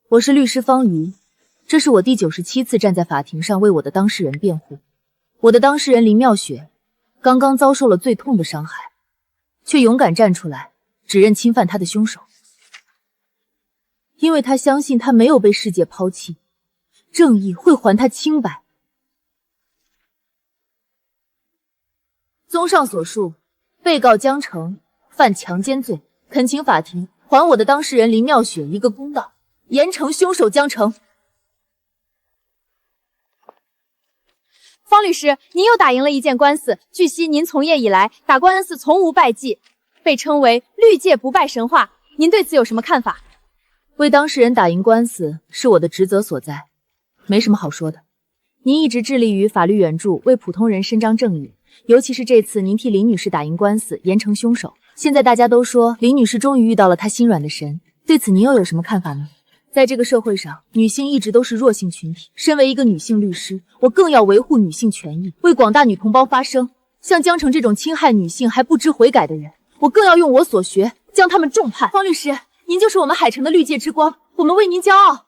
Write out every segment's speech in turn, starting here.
我是律师方瑜，这是我第97次站在法庭上为我的当事人辩护。我的当事人林妙雪刚刚遭受了最痛的伤害，却勇敢站出来，指认侵犯她的凶手。因为她相信她没有被世界抛弃，正义会还她清白。综上所述，被告江澄犯强奸罪，恳请法庭还我的当事人林妙雪一个公道，严惩凶手江澄。方律师，您又打赢了一件官司。据悉，您从业以来打官司从无败绩，被称为律界不败神话。您对此有什么看法？为当事人打赢官司是我的职责所在，没什么好说的。您一直致力于法律援助，为普通人伸张正义，尤其是这次您替林女士打赢官司，严惩凶手。现在大家都说林女士终于遇到了她心软的神，对此您又有什么看法呢？在这个社会上，女性一直都是弱性群体。身为一个女性律师，我更要维护女性权益，为广大女同胞发声。像江澄这种侵害女性还不知悔改的人，我更要用我所学将他们重判。方律师，您就是我们海城的律界之光，我们为您骄傲。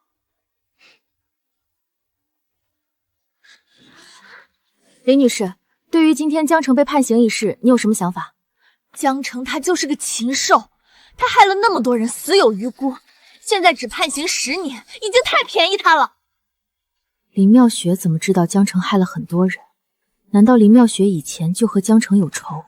林女士，对于今天江澄被判刑一事，你有什么想法？江澄他就是个禽兽，他害了那么多人，死有余辜。现在只判刑10年，已经太便宜他了。林妙雪怎么知道江澄害了很多人？难道林妙雪以前就和江澄有仇？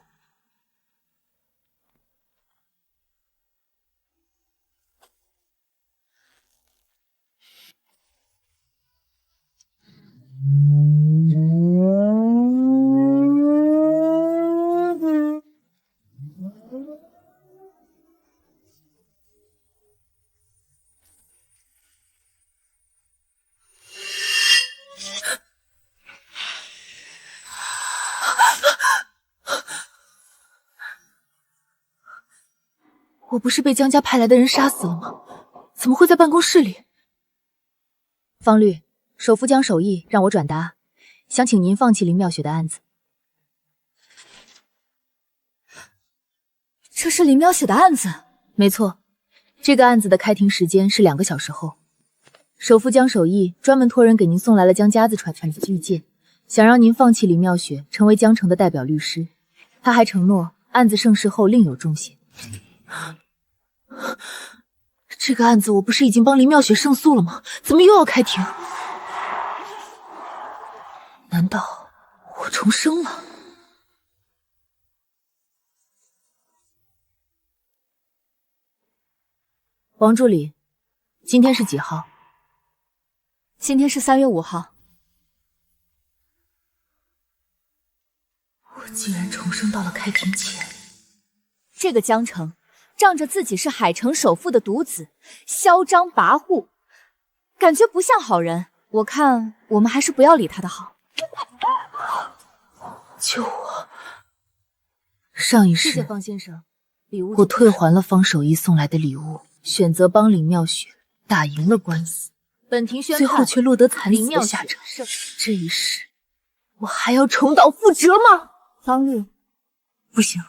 我不是被江家派来的人杀死了吗？怎么会在办公室里？方律，首副江守义让我转达，想请您放弃林妙雪的案子。这是林妙雪的案子？没错，这个案子的开庭时间是2个小时后。首副江守义专门托人给您送来了江家子传的玉剑，想让您放弃林妙雪，成为江澄的代表律师。他还承诺案子盛世后另有重刑。这个案子我不是已经帮林妙雪胜诉了吗？怎么又要开庭？难道我重生了？王助理，今天是几号？今天是3月5号。我竟然重生到了开庭前。这个江澄仗着自己是海城首富的独子，嚣张跋扈，感觉不像好人。我看我们还是不要理他的好。救我！上一世，谢谢方先生，礼物我退还了方守义送来的礼物，选择帮林妙雪打赢了官司。本庭宣判，最后却落得惨死的下场。这一世，我还要重蹈覆辙吗？方律，不行，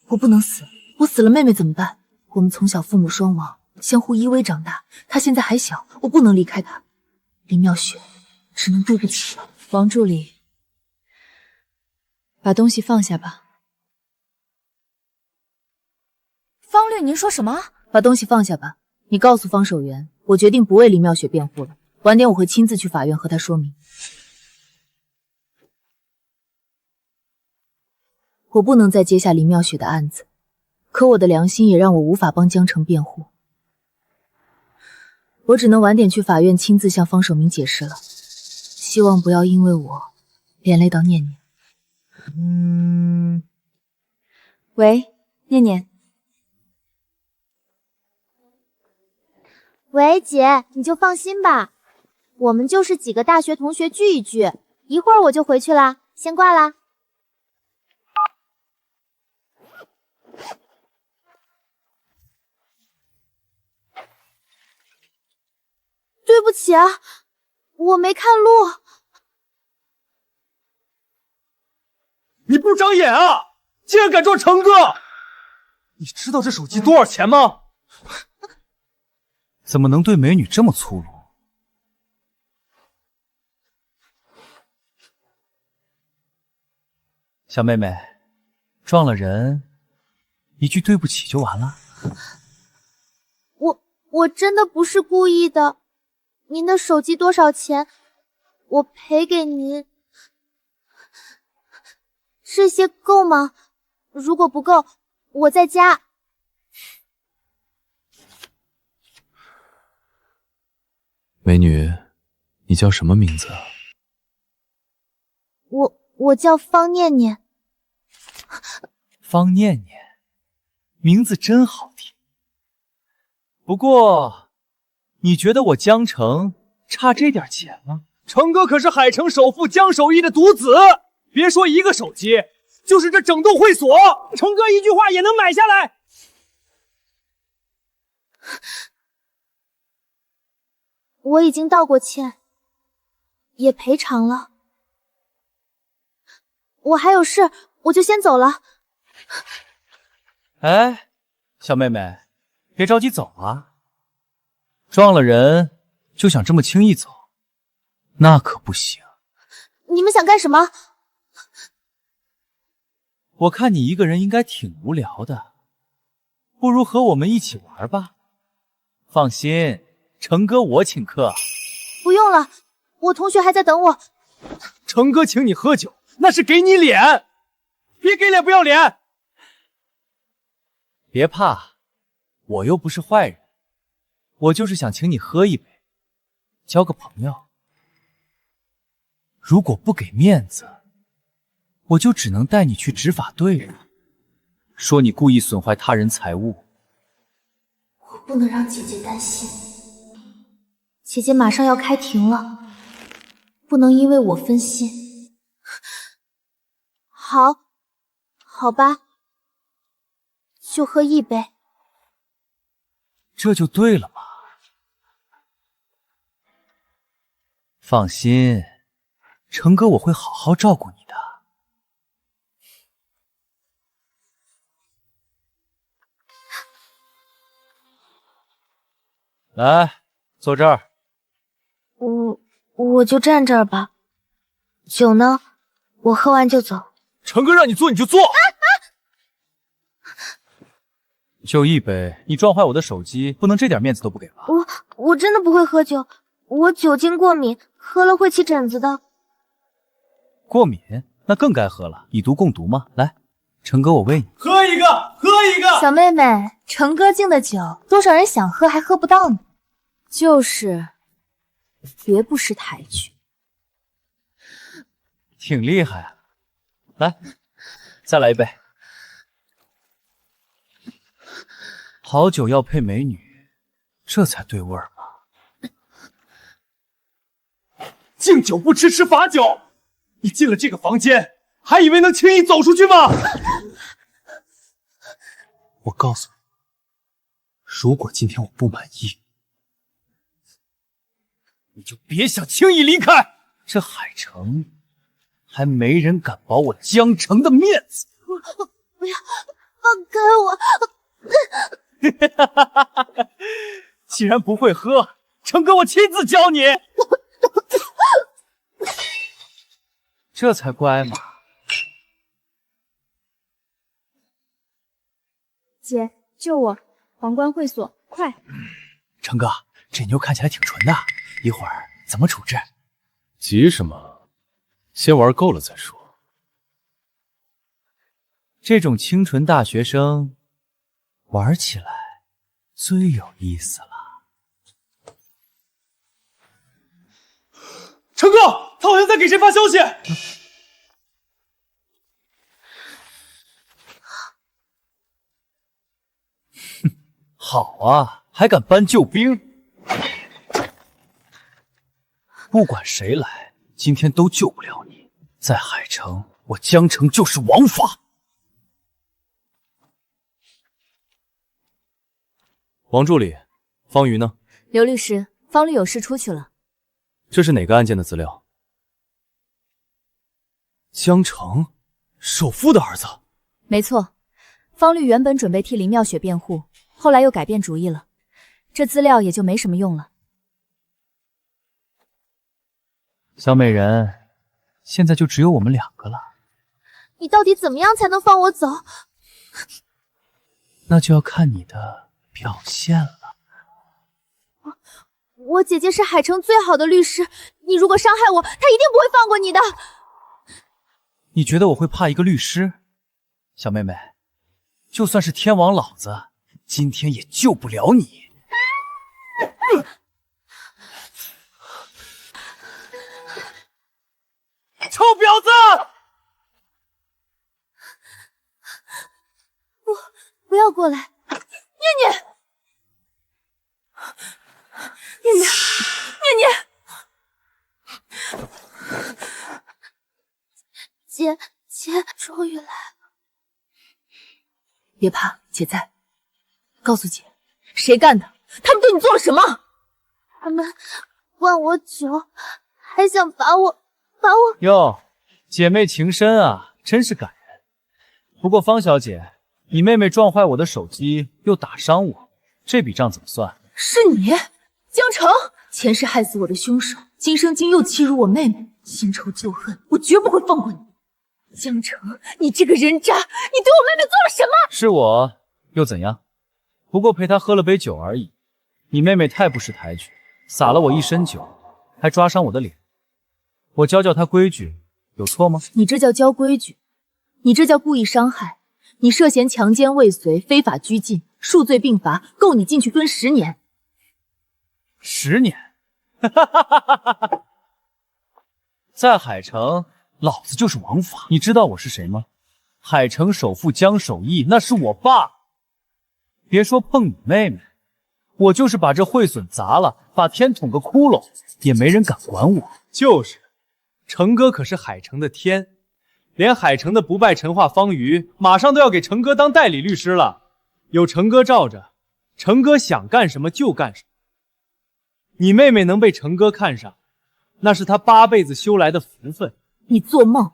我不能死。我死了妹妹怎么办？我们从小父母双亡，相互依偎长大，她现在还小，我不能离开她。林妙雪，只能对不起了。王助理，把东西放下吧。方律，您说什么？把东西放下吧。你告诉方守元，我决定不为林妙雪辩护了。晚点我会亲自去法院和他说明。我不能再接下林妙雪的案子，可我的良心也让我无法帮江澄辩护。我只能晚点去法院亲自向方守明解释了，希望不要因为我连累到念念。喂，念念。喂，姐，你就放心吧，我们就是几个大学同学聚一聚，一会儿我就回去啦，先挂啦。对不起啊，我没看路。你不长眼啊，竟然敢撞成哥！你知道这手机多少钱吗？怎么能对美女这么粗鲁？小妹妹，撞了人，一句对不起就完了？我真的不是故意的。您的手机多少钱？我赔给您。这些够吗？如果不够，我再加。美女，你叫什么名字啊？我叫方念念。方念念，名字真好听。不过，你觉得我江城差这点钱吗？成哥可是海城首富江守义的独子，别说一个手机，就是这整栋会所，成哥一句话也能买下来。我已经道过歉，也赔偿了。我还有事，我就先走了。哎，小妹妹，别着急走啊！撞了人就想这么轻易走，那可不行。你们想干什么？我看你一个人应该挺无聊的，不如和我们一起玩吧。放心，成哥我请客。不用了，我同学还在等我。成哥请你喝酒，那是给你脸，别给脸不要脸。别怕，我又不是坏人，我就是想请你喝一杯，交个朋友。如果不给面子，我就只能带你去执法队了，说你故意损坏他人财物。我不能让姐姐担心，姐姐马上要开庭了，不能因为我分心。好吧，就喝一杯。这就对了嘛。放心，成哥我会好好照顾你的。来，坐这儿。我就站这儿吧。酒呢？我喝完就走。成哥让你坐你就坐。就一杯，你撞坏我的手机，不能这点面子都不给吧？我真的不会喝酒，我酒精过敏，喝了会起疹子的。过敏？那更该喝了，以毒攻毒嘛。来，成哥我喂你。喝一个，喝一个。小妹妹，成哥敬的酒，多少人想喝还喝不到呢。就是，别不识抬举。挺厉害啊！来，再来一杯。好酒要配美女，这才对味儿嘛。敬酒不吃吃罚酒，你进了这个房间，还以为能轻易走出去吗？我告诉你，如果今天我不满意，你就别想轻易离开。这海城还没人敢保我江城的面子。不要，放开我！既然不会喝，成哥我亲自教你。这才乖嘛。姐，救我！皇冠会所，快！成哥，这妞看起来挺纯的，一会儿怎么处置？急什么？先玩够了再说。这种清纯大学生，玩起来最有意思了。成哥，他好像在给谁发消息。好啊，还敢搬救兵？不管谁来，今天都救不了你。在海城，我江城就是王法。王助理，方瑜呢？刘律师，方律有事出去了。这是哪个案件的资料？江城，首富的儿子。没错，方律原本准备替林妙雪辩护，后来又改变主意了。这资料也就没什么用了。小美人，现在就只有我们2个了，你到底怎么样才能放我走？那就要看你的表现了。我姐姐是海城最好的律师，你如果伤害我，她一定不会放过你的。你觉得我会怕一个律师？小妹妹，就算是天王老子，今天也救不了你。臭婊子！不要过来，念念，念念，念念，姐终于来了。别怕，姐在。告诉姐，谁干的？他们对你做了什么？他们灌我酒，还想把我哟，姐妹情深啊，真是感人。不过方小姐，你妹妹撞坏我的手机，又打伤我，这笔账怎么算？是你，江城，前世害死我的凶手，今生竟又欺辱我妹妹，新仇旧恨，我绝不会放过你。江城，你这个人渣，你对我妹妹做了什么？是我又怎样？不过陪她喝了杯酒而已。你妹妹太不识抬举，洒了我一身酒，还抓伤我的脸。我教教她规矩，有错吗？你这叫教规矩，你这叫故意伤害。你涉嫌强奸未遂、非法拘禁，数罪并罚，够你进去蹲10年。10年？在海城，老子就是王法。你知道我是谁吗？海城首富江守义，那是我爸。别说碰你妹妹，我就是把这会损砸了，把天捅个窟窿，也没人敢管我。就是，成哥可是海城的天，连海城的不败神话方瑜马上都要给成哥当代理律师了。有成哥罩着，成哥想干什么就干什么。你妹妹能被成哥看上，那是她8辈子修来的福分。你做梦！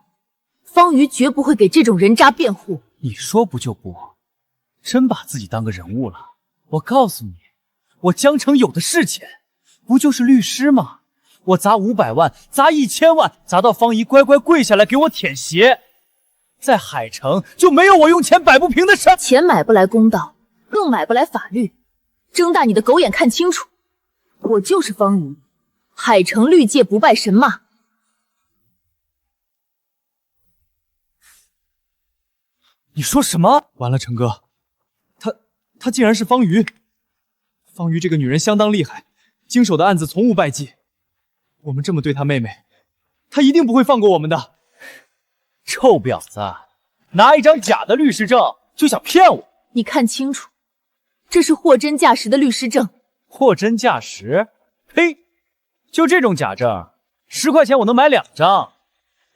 方瑜绝不会给这种人渣辩护。你说不就不？真把自己当个人物了。我告诉你，我江城有的是钱，不就是律师吗？我砸500万，砸1000万，砸到方怡乖乖跪下来给我舔鞋。在海城就没有我用钱摆不平的事。钱买不来公道，更买不来法律。睁大你的狗眼看清楚，我就是方怡，海城律界不败神马。你说什么？完了，成哥，她竟然是方瑜。方瑜这个女人相当厉害，经手的案子从无败绩。我们这么对她妹妹，她一定不会放过我们的。臭婊子，拿一张假的律师证就想骗我？你看清楚，这是货真价实的律师证。货真价实？呸！就这种假证，10块钱我能买2张。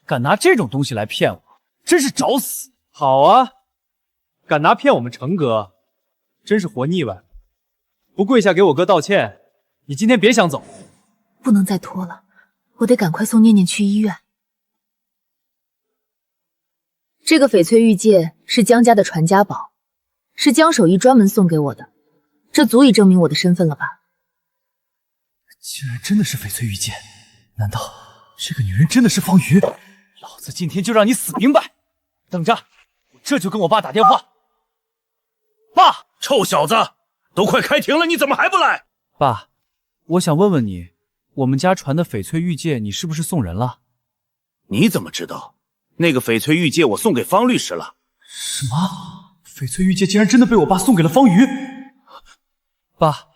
敢拿这种东西来骗我，真是找死！好啊，敢拿骗我们成哥，真是活腻歪。不跪下给我哥道歉，你今天别想走。不能再拖了，我得赶快送念念去医院。这个翡翠玉戒是江家的传家宝，是江守义专门送给我的，这足以证明我的身份了吧？竟然真的是翡翠玉戒，难道这个女人真的是方瑜？老子今天就让你死明白！等着，我这就跟我爸打电话。爸，臭小子，都快开庭了，你怎么还不来？爸，我想问问你，我们家传的翡翠玉戒你是不是送人了？你怎么知道？那个翡翠玉戒我送给方律师了。什么？翡翠玉戒竟然真的被我爸送给了方瑜？爸，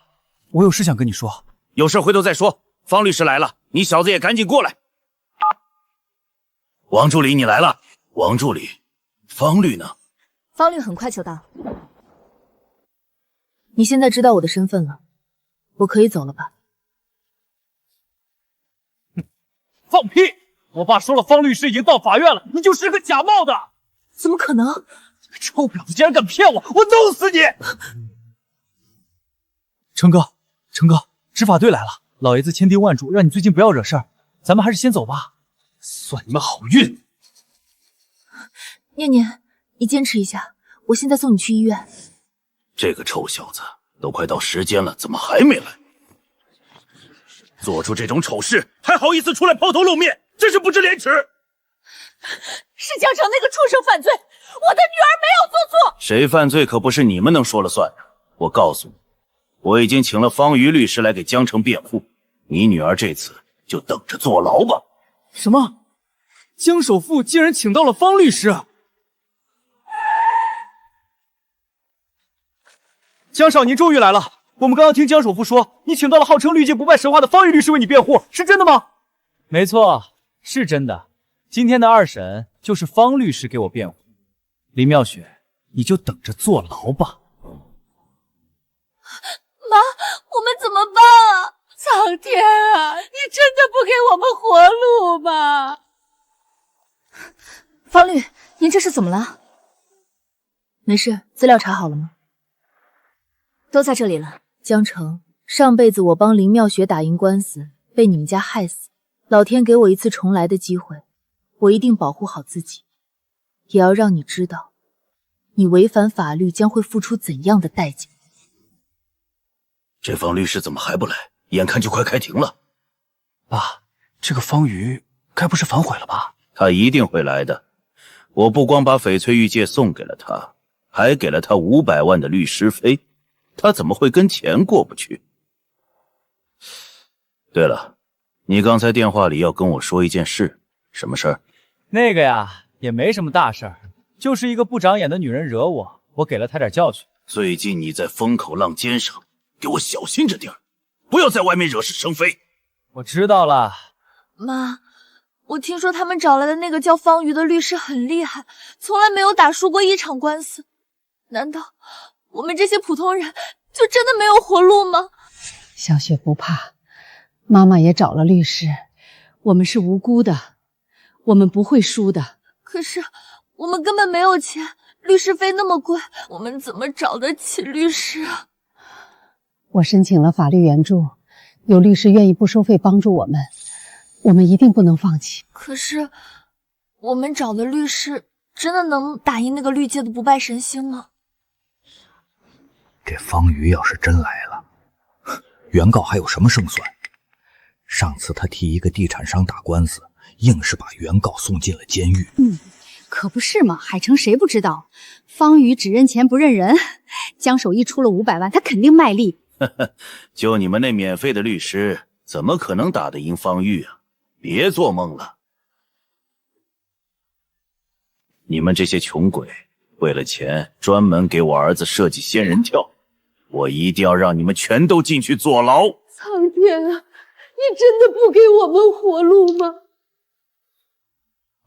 我有事想跟你说。有事回头再说。方律师来了，你小子也赶紧过来。王助理，你来了。王助理，方律呢？方律很快就到。你现在知道我的身份了，我可以走了吧？放屁！我爸说了，方律师已经到法院了，你就是个假冒的。怎么可能？臭婊子竟然敢骗我，我弄死你！成哥，执法队来了，老爷子千叮万嘱，让你最近不要惹事儿，咱们还是先走吧。算你们好运。念念，你坚持一下，我现在送你去医院。这个臭小子都快到时间了，怎么还没来？做出这种丑事，还好意思出来抛头露面，真是不知廉耻！是江城那个畜生犯罪，我的女儿没有做错。谁犯罪可不是你们能说了算的。我告诉你，我已经请了方瑜律师来给江城辩护，你女儿这次就等着坐牢吧。什么？江首富竟然请到了方律师？江少，您终于来了。我们刚刚听江首富说，你请到了号称绿界不败神话的方瑜律师为你辩护，是真的吗？没错，是真的。今天的二审就是方律师给我辩护。林妙雪，你就等着坐牢吧。妈，我们怎么办啊？苍天啊，你真的不给我们活路吗？方律，您这是怎么了？没事，资料查好了吗？都在这里了。江城，上辈子我帮林妙雪打赢官司，被你们家害死，老天给我一次重来的机会，我一定保护好自己，也要让你知道，你违反法律将会付出怎样的代价。这方律师怎么还不来？眼看就快开庭了。爸，这个方瑜该不是反悔了吧？他一定会来的。我不光把翡翠玉戒送给了他，还给了他500万的律师费，他怎么会跟钱过不去？对了，你刚才电话里要跟我说一件事，什么事儿？那个呀，也没什么大事儿，就是一个不长眼的女人惹我，我给了她点教训。最近你在风口浪尖上，给我小心着点儿，不要在外面惹是生非。我知道了。妈，我听说他们找来的那个叫方瑜的律师很厉害，从来没有打输过一场官司。难道我们这些普通人就真的没有活路吗？小雪不怕，妈妈也找了律师，我们是无辜的，我们不会输的。可是我们根本没有钱，律师费那么贵，我们怎么找得起律师啊？我申请了法律援助，有律师愿意不收费帮助我们，我们一定不能放弃。可是我们找的律师真的能打赢那个绿界的不败神星吗？这方瑜要是真来了，原告还有什么胜算？上次他替一个地产商打官司，硬是把原告送进了监狱。可不是嘛，海城谁不知道，方瑜只认钱不认人，江守一出了500万，他肯定卖力。就你们那免费的律师，怎么可能打得赢方玉啊？别做梦了！你们这些穷鬼，为了钱专门给我儿子设计仙人跳，我一定要让你们全都进去坐牢！苍天啊，你真的不给我们活路吗？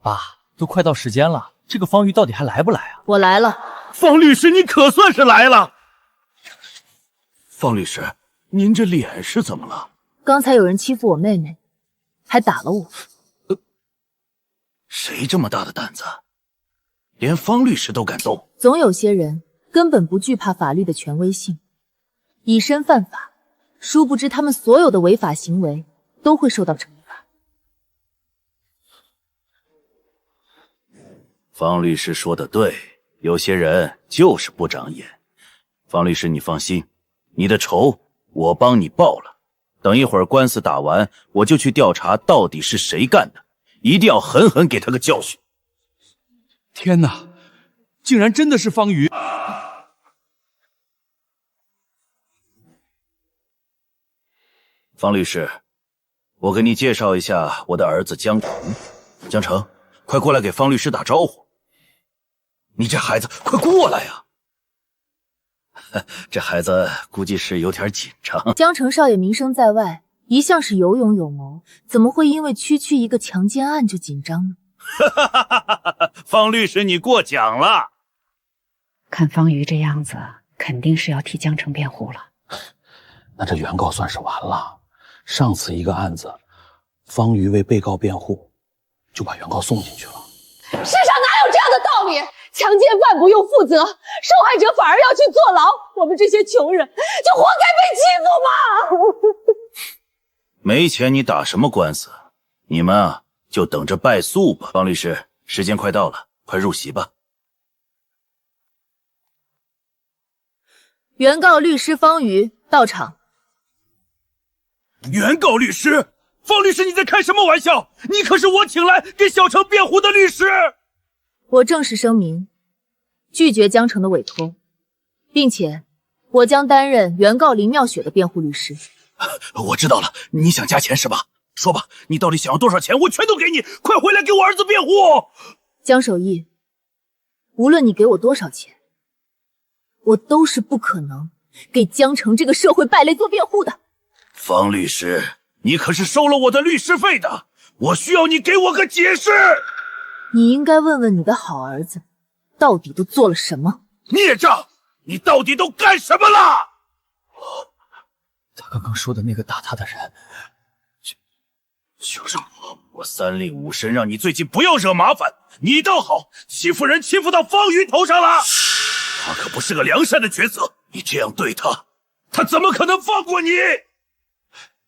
爸，都快到时间了，这个方瑜到底还来不来啊？我来了。方律师，你可算是来了！方律师，您这脸是怎么了？刚才有人欺负我妹妹，还打了我。谁这么大的胆子，连方律师都敢动？总有些人根本不惧怕法律的权威性，以身犯法，殊不知他们所有的违法行为都会受到惩罚。方律师说的对，有些人就是不长眼。方律师，你放心，你的仇我帮你报了。等一会儿官司打完，我就去调查到底是谁干的，一定要狠狠给他个教训。天哪，竟然真的是方瑜！方律师，我给你介绍一下我的儿子江城。江城，快过来给方律师打招呼。你这孩子，快过来呀！这孩子估计是有点紧张。江城少爷名声在外，一向是有勇有谋，怎么会因为区区一个强奸案就紧张呢？方律师，你过奖了。看方瑜这样子，肯定是要替江城辩护了。那这原告算是完了。上次一个案子，方瑜为被告辩护，就把原告送进去了。世上哪有这样的道理？强奸犯不用负责，受害者反而要去坐牢，我们这些穷人就活该被欺负吗？没钱你打什么官司？你们啊，就等着败诉吧。方律师，时间快到了，快入席吧。原告律师方瑜到场。原告律师，方律师，你在开什么玩笑？你可是我请来给小程辩护的律师。我正式声明，拒绝江城的委托，并且我将担任原告林妙雪的辩护律师。我知道了，你想加钱是吧？说吧，你到底想要多少钱？我全都给你，快回来给我儿子辩护。江守义，无论你给我多少钱，我都是不可能给江城这个社会败类做辩护的。方律师，你可是收了我的律师费的，我需要你给我个解释。你应该问问你的好儿子，到底都做了什么？孽障，你到底都干什么了？他刚刚说的那个打他的人，就是我三令五申让你最近不要惹麻烦，你倒好，欺负人欺负到方瑜头上了。他可不是个良善的角色，你这样对他，他怎么可能放过你？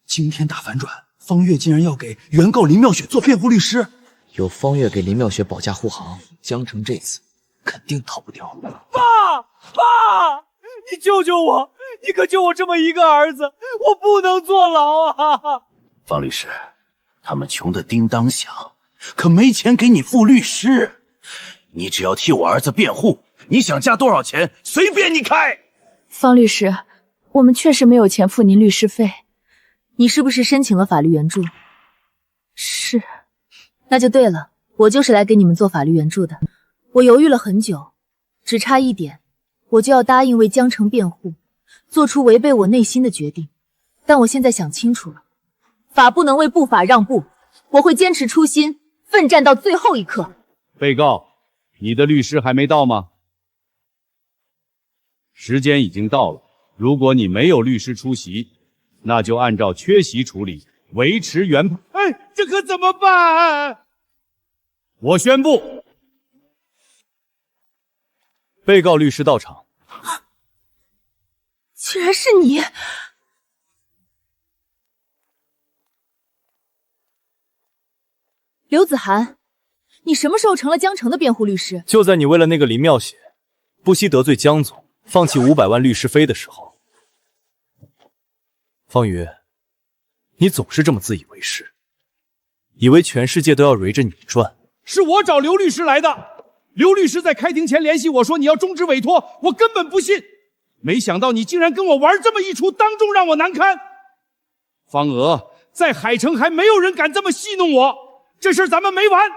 今天大反转，方月竟然要给原告林妙雪做辩护律师。有方月给林妙雪保驾护航，江城这次肯定逃不掉。爸，你救救我！你可救我这么一个儿子，我不能坐牢啊！方律师，他们穷得叮当响，可没钱给你付律师。你只要替我儿子辩护，你想加多少钱随便你开。方律师，我们确实没有钱付您律师费。你是不是申请了法律援助？是。那就对了，我就是来给你们做法律援助的。我犹豫了很久，只差一点，我就要答应为江城辩护，做出违背我内心的决定。但我现在想清楚了，法不能为不法让步，我会坚持初心，奋战到最后一刻。被告，你的律师还没到吗？时间已经到了，如果你没有律师出席，那就按照缺席处理，维持原判。哎，这可怎么办？我宣布，被告律师到场。居然是你！刘子涵，你什么时候成了江城的辩护律师？就在你为了那个林妙雪，不惜得罪江总，放弃500万律师费的时候。方瑜，你总是这么自以为是，以为全世界都要围着你转。是我找刘律师来的，刘律师在开庭前联系我说你要终止委托，我根本不信。没想到你竟然跟我玩这么一出，当众让我难堪。方娥，在海城还没有人敢这么戏弄我，这事咱们没完。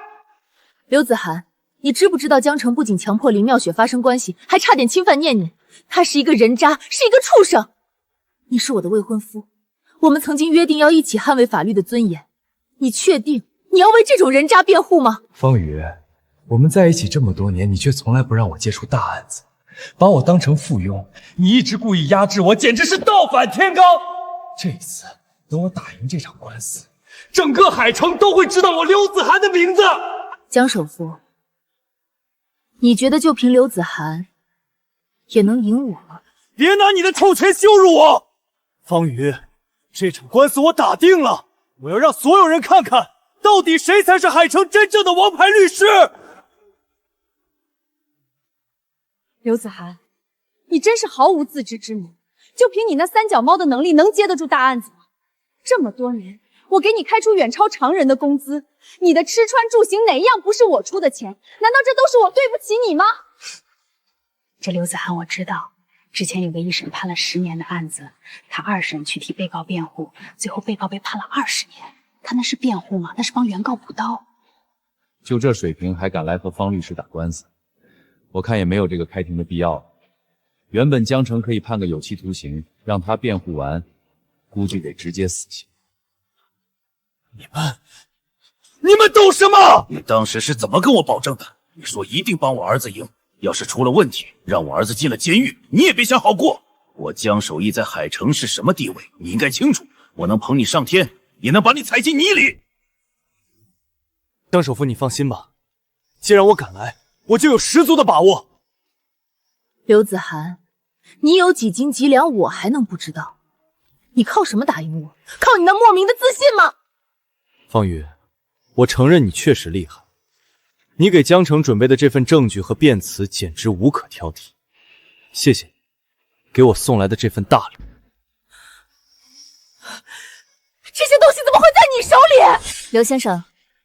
刘子涵，你知不知道江城不仅强迫林妙雪发生关系，还差点侵犯念念。他是一个人渣，是一个畜生。你是我的未婚夫，我们曾经约定要一起捍卫法律的尊严。你确定你要为这种人渣辩护吗？方宇，我们在一起这么多年，你却从来不让我接触大案子，把我当成附庸，你一直故意压制我，简直是倒反天罡。这一次等我打赢这场官司，整个海城都会知道我刘子涵的名字。江首富，你觉得就凭刘子涵也能赢我吗？别拿你的臭拳羞辱我！方宇，这场官司我打定了，我要让所有人看看，到底谁才是海城真正的王牌律师。刘子涵，你真是毫无自知之明，就凭你那三脚猫的能力，能接得住大案子吗？这么多年，我给你开出远超常人的工资，你的吃穿住行哪一样不是我出的钱？难道这都是我对不起你吗？这刘子涵我知道，之前有个一审判了10年的案子，他2审去替被告辩护，最后被告被判了20年。他那是辩护吗？那是帮原告补刀。就这水平还敢来和方律师打官司，我看也没有这个开庭的必要。原本江城可以判个有期徒刑，让他辩护完，估计得直接死刑。你们懂什么？你当时是怎么跟我保证的？你说一定帮我儿子赢，要是出了问题，让我儿子进了监狱，你也别想好过。我江守义在海城是什么地位，你应该清楚。我能捧你上天，也能把你踩进泥里。江首富，你放心吧，既然我敢来，我就有十足的把握。刘子涵，你有几斤几两，我还能不知道？你靠什么打赢我？靠你那莫名的自信吗？方宇，我承认你确实厉害，你给江城准备的这份证据和辩词简直无可挑剔，谢谢你。给我送来的这份大礼。这些东西怎么会在你手里？刘先生，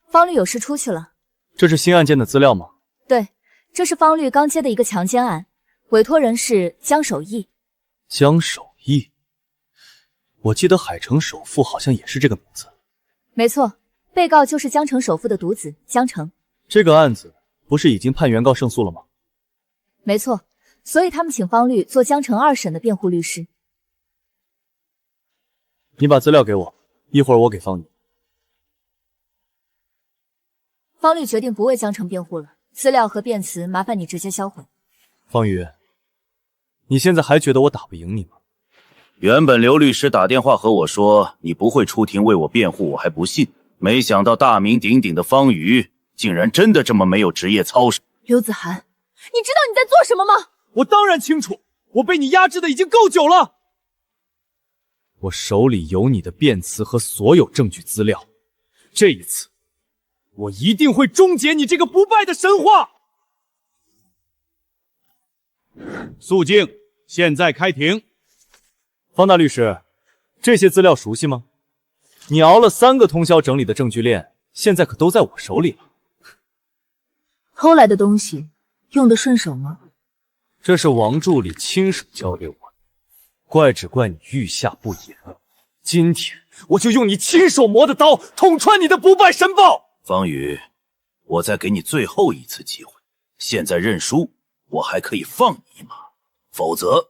方律有事出去了。这是新案件的资料吗？对，这是方律刚接的一个强奸案，委托人是江守义。江守义，我记得海城首富好像也是这个名字。没错，被告就是江城首富的独子江城。这个案子不是已经判原告胜诉了吗？没错，所以他们请方律做江城2审的辩护律师。你把资料给我，一会儿我给方宇。方律决定不为江城辩护了，资料和辩词麻烦你直接销毁。方宇，你现在还觉得我打不赢你吗？原本刘律师打电话和我说你不会出庭为我辩护，我还不信，没想到大名鼎鼎的方宇竟然真的这么没有职业操守。刘子涵，你知道你在做什么吗？我当然清楚，我被你压制的已经够久了。我手里有你的辩词和所有证据资料，这一次我一定会终结你这个不败的神话。肃静，现在开庭。方大律师，这些资料熟悉吗？你熬了3个通宵整理的证据链，现在可都在我手里了。偷来的东西用得顺手吗？这是王助理亲手交给我的，怪只怪你御下不严。今天我就用你亲手磨的刀捅穿你的不败神报。方宇，我再给你最后一次机会，现在认输，我还可以放你一马，否则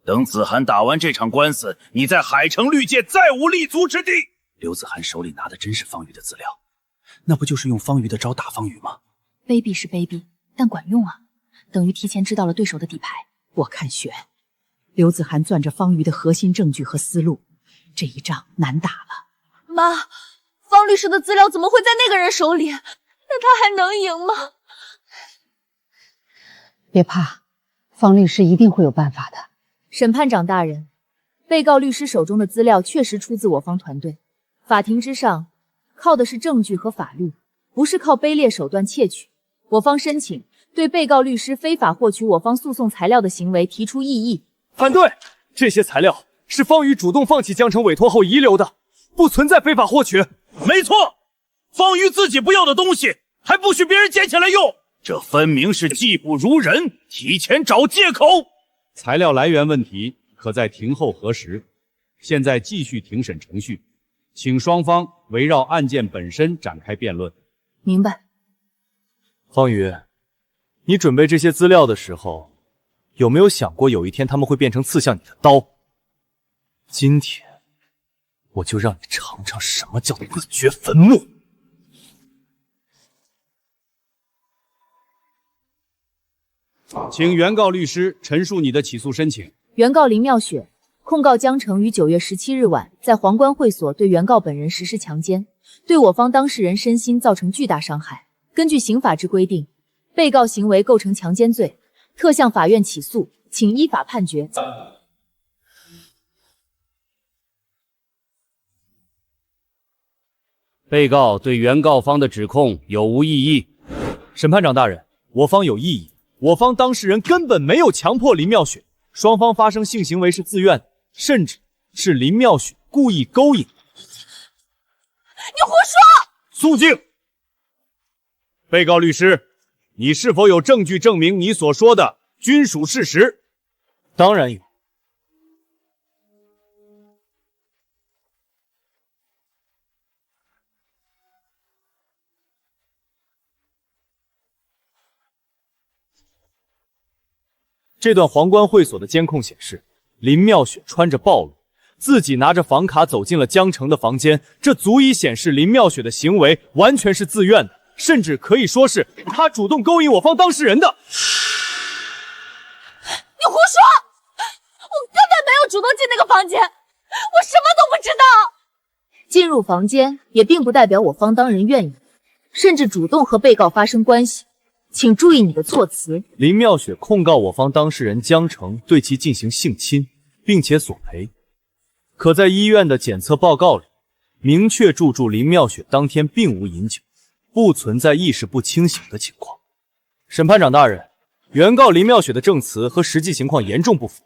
等子涵打完这场官司，你在海城绿界再无立足之地。刘子涵手里拿的真是方宇的资料，那不就是用方宇的招打方宇吗？卑鄙是卑鄙，但管用啊，等于提前知道了对手的底牌。我看悬，刘子涵攥着方瑜的核心证据和思路，这一仗难打了。妈，方律师的资料怎么会在那个人手里？那他还能赢吗？别怕，方律师一定会有办法的。审判长大人，被告律师手中的资料确实出自我方团队。法庭之上，靠的是证据和法律，不是靠卑劣手段窃取。我方申请对被告律师非法获取我方诉讼材料的行为提出异议。反对！这些材料是方宇主动放弃江城委托后遗留的，不存在非法获取。没错，方宇自己不要的东西，还不许别人捡起来用，这分明是技不如人，提前找借口。材料来源问题可在庭后核实。现在继续庭审程序，请双方围绕案件本身展开辩论。明白。方宇，你准备这些资料的时候，有没有想过有一天他们会变成刺向你的刀？今天我就让你尝尝什么叫自掘坟墓。请原告律师陈述你的起诉申请。原告林妙雪控告江城于9月17日晚在皇冠会所对原告本人实施强奸，对我方当事人身心造成巨大伤害。根据刑法之规定，被告行为构成强奸罪，特向法院起诉，请依法判决。被告对原告方的指控有无异议？审判长大人，我方有异议。我方当事人根本没有强迫林妙雪，双方发生性行为是自愿的，甚至是林妙雪故意勾引。你胡说！肃静！被告律师，你是否有证据证明你所说的均属事实？当然有。这段皇冠会所的监控显示，林妙雪穿着暴露，自己拿着房卡走进了江城的房间，这足以显示林妙雪的行为完全是自愿的，甚至可以说是她主动勾引我方当事人的。你胡说！我根本没有主动进那个房间，我什么都不知道。进入房间也并不代表我方当人愿意，甚至主动和被告发生关系。请注意你的措辞。林妙雪控告我方当事人江城对其进行性侵，并且索赔。可在医院的检测报告里，明确注注林妙雪当天并无饮酒，不存在意识不清醒的情况。审判长大人，原告林妙雪的证词和实际情况严重不符，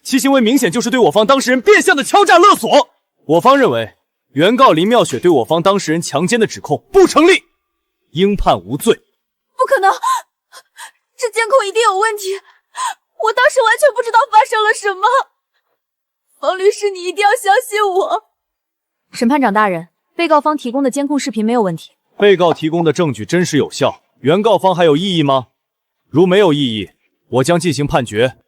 其行为明显就是对我方当事人变相的敲诈勒索。我方认为，原告林妙雪对我方当事人强奸的指控不成立，应判无罪。不可能，这监控一定有问题，我当时完全不知道发生了什么。方律师，你一定要相信我。审判长大人，被告方提供的监控视频没有问题。被告提供的证据真实有效，原告方还有异议吗？如没有异议，我将进行判决。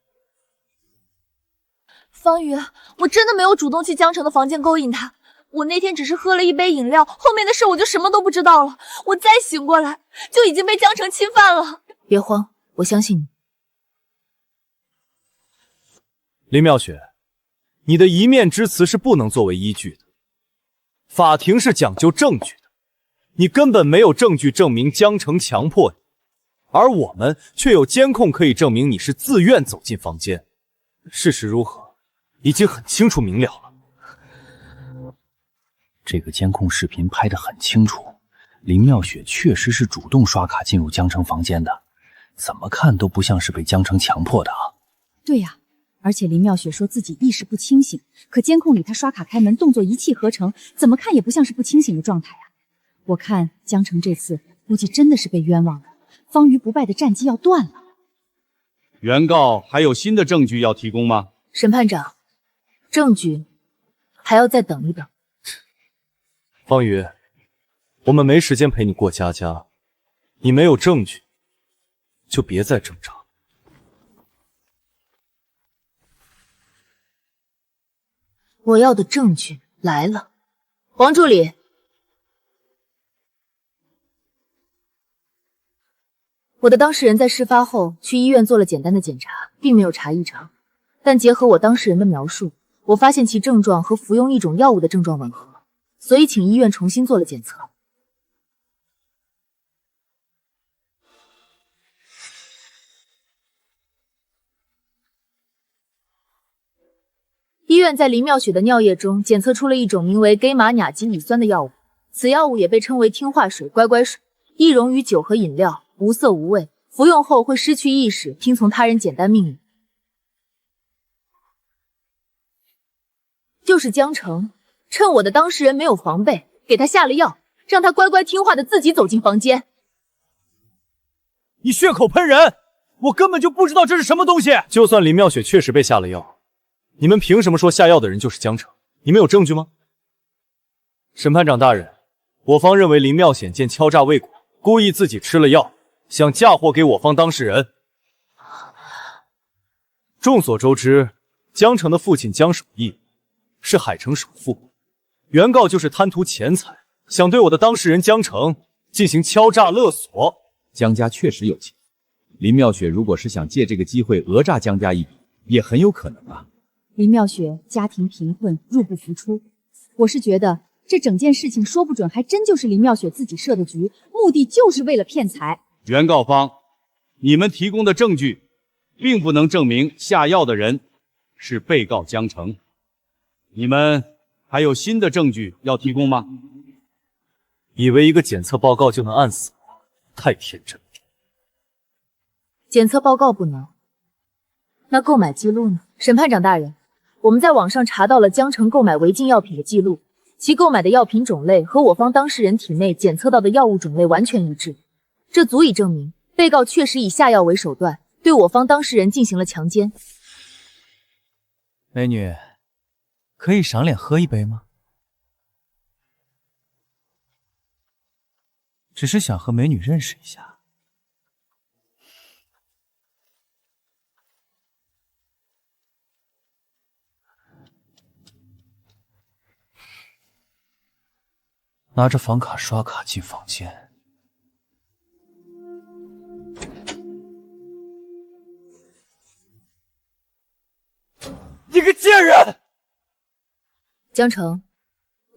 方宇，我真的没有主动去江城的房间勾引他，我那天只是喝了一杯饮料，后面的事我就什么都不知道了。我再醒过来，就已经被江城侵犯了。别慌，我相信你。林妙雪，你的一面之词是不能作为依据的，法庭是讲究证据的，你根本没有证据证明江城强迫你，而我们却有监控可以证明你是自愿走进房间。事实如何，已经很清楚明了了。这个监控视频拍得很清楚，林妙雪确实是主动刷卡进入江城房间的，怎么看都不像是被江城强迫的啊。对呀，而且林妙雪说自己意识不清醒，可监控里她刷卡开门动作一气呵成，怎么看也不像是不清醒的状态啊。我看江城这次估计真的是被冤枉了，方瑜不败的战机要断了。原告还有新的证据要提供吗？审判长，证据还要再等一等。方瑜，我们没时间陪你过家家，你没有证据，就别再挣扎。我要的证据来了，王助理。我的当事人在事发后去医院做了简单的检查，并没有查异常，但结合我当事人的描述，我发现其症状和服用一种药物的症状吻合，所以请医院重新做了检测。医院在林妙雪的尿液中检测出了一种名为该马甲基乙酸的药物，此药物也被称为听话水、乖乖水，易溶于酒和饮料，无色无味，服用后会失去意识，听从他人简单命令。就是江城趁我的当事人没有防备，给他下了药，让他乖乖听话的自己走进房间。你血口喷人，我根本就不知道这是什么东西。就算林妙雪确实被下了药，你们凭什么说下药的人就是江城？你们有证据吗？审判长大人，我方认为林妙显见敲诈未果，故意自己吃了药，想嫁祸给我方当事人。众所周知，江城的父亲江守义是海城首富，原告就是贪图钱财，想对我的当事人江城进行敲诈勒索。江家确实有钱，林妙雪如果是想借这个机会讹诈江家一笔，也很有可能啊。林妙雪家庭贫困，入不敷出，我是觉得这整件事情说不准还真就是林妙雪自己设的局，目的就是为了骗财。原告方，你们提供的证据并不能证明下药的人是被告江城，你们还有新的证据要提供吗？以为一个检测报告就能按死我，太天真了。检测报告不能，那购买记录呢？审判长大人，我们在网上查到了江城购买违禁药品的记录，其购买的药品种类和我方当事人体内检测到的药物种类完全一致，这足以证明被告确实以下药为手段，对我方当事人进行了强奸。美女，可以赏脸喝一杯吗？只是想和美女认识一下。拿着房卡刷卡进房间，你个贱人！江城，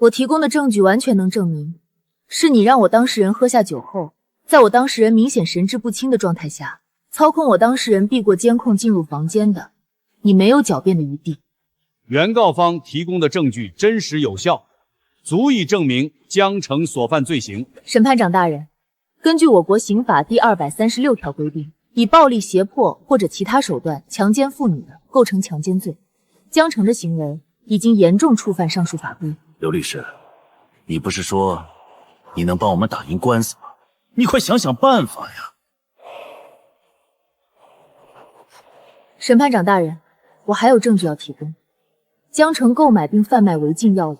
我提供的证据完全能证明，是你让我当事人喝下酒后，在我当事人明显神志不清的状态下，操控我当事人避过监控进入房间的，你没有狡辩的余地。原告方提供的证据真实有效，足以证明江城所犯罪行。审判长大人，根据我国刑法第236条规定，以暴力胁迫或者其他手段强奸妇女的，构成强奸罪。江澄的行为已经严重触犯上述法规。刘律师，你不是说你能帮我们打赢官司吗？你快想想办法呀！审判长大人，我还有证据要提供。江澄购买并贩卖违禁药物，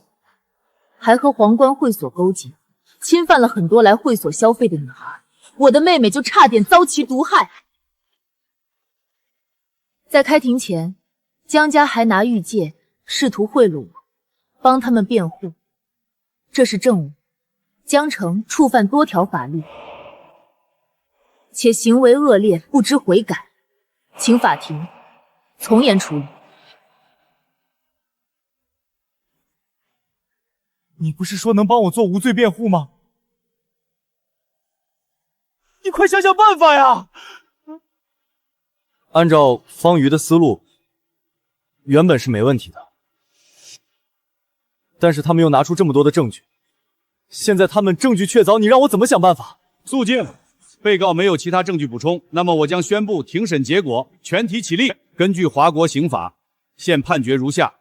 还和皇冠会所勾结，侵犯了很多来会所消费的女孩。我的妹妹就差点遭其毒害。在开庭前，江家还拿玉戒试图贿赂我，帮他们辩护。这是证物，江澄触犯多条法律，且行为恶劣，不知悔改，请法庭从严处理。你不是说能帮我做无罪辩护吗？你快想想办法呀！按照方瑜的思路，原本是没问题的，但是他们又拿出这么多的证据，现在他们证据确凿，你让我怎么想办法？肃静！被告没有其他证据补充，那么我将宣布庭审结果，全体起立。根据华国刑法，现判决如下：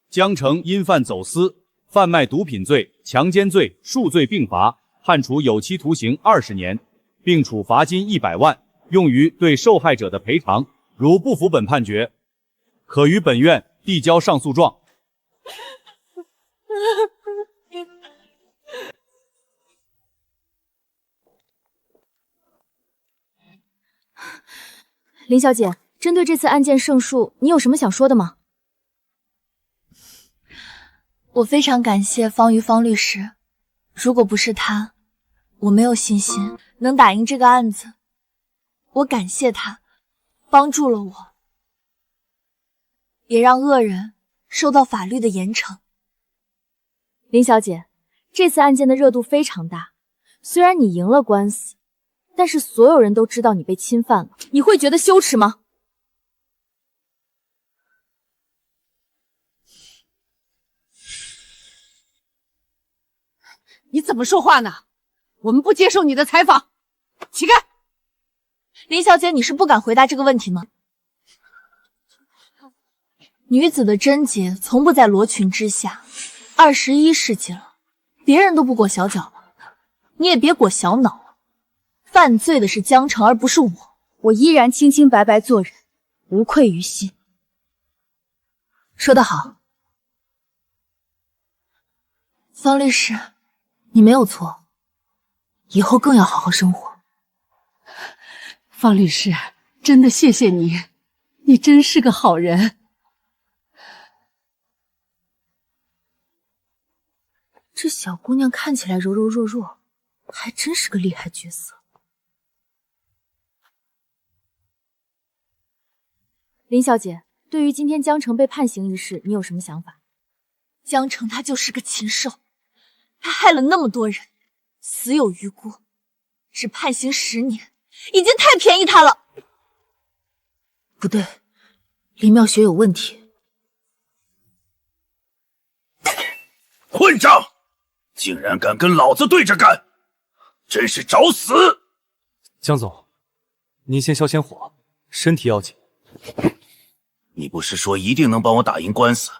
江澄因犯走私、贩卖毒品罪、强奸罪数罪并罚，判处有期徒刑20年，并处罚金100万，用于对受害者的赔偿。如不服本判决，可于本院递交上诉状。林小姐，针对这次案件胜诉，你有什么想说的吗？我非常感谢方瑜方律师，如果不是他，我没有信心能打赢这个案子。我感谢他，帮助了我，也让恶人受到法律的严惩。林小姐，这次案件的热度非常大，虽然你赢了官司，但是所有人都知道你被侵犯了，你会觉得羞耻吗？你怎么说话呢？我们不接受你的采访，起开！林小姐，你是不敢回答这个问题吗？女子的贞洁从不在罗裙之下。21世纪了，别人都不裹小脚了，你也别裹小脑了。犯罪的是江澄，而不是我。我依然清清白白做人，无愧于心。说得好，方律师，你没有错，以后更要好好生活。方律师，真的谢谢你，你真是个好人。这小姑娘看起来柔柔弱弱，还真是个厉害角色。林小姐，对于今天江澄被判刑一事，你有什么想法？江澄他就是个禽兽，他害了那么多人，死有余辜，只判刑10年，已经太便宜他了。不对，林妙雪有问题。混账！竟然敢跟老子对着干，真是找死！江总，您先消火，身体要紧。你不是说一定能帮我打赢官司？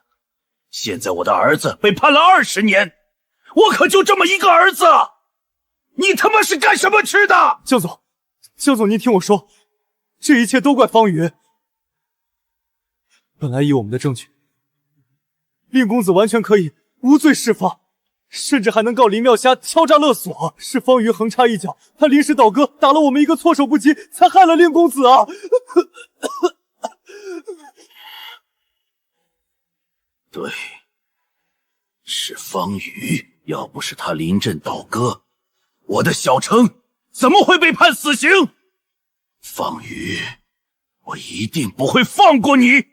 现在我的儿子被判了20年，我可就这么一个儿子，你他妈是干什么吃的？江总，您听我说，这一切都怪方瑜。本来以我们的证据，令公子完全可以无罪释放，甚至还能告林妙虾敲诈勒索，是方瑜横插一脚，他临时倒戈，打了我们一个措手不及，才害了令公子啊！对，是方瑜，要不是他临阵倒戈，我的小城怎么会被判死刑？方瑜，我一定不会放过你！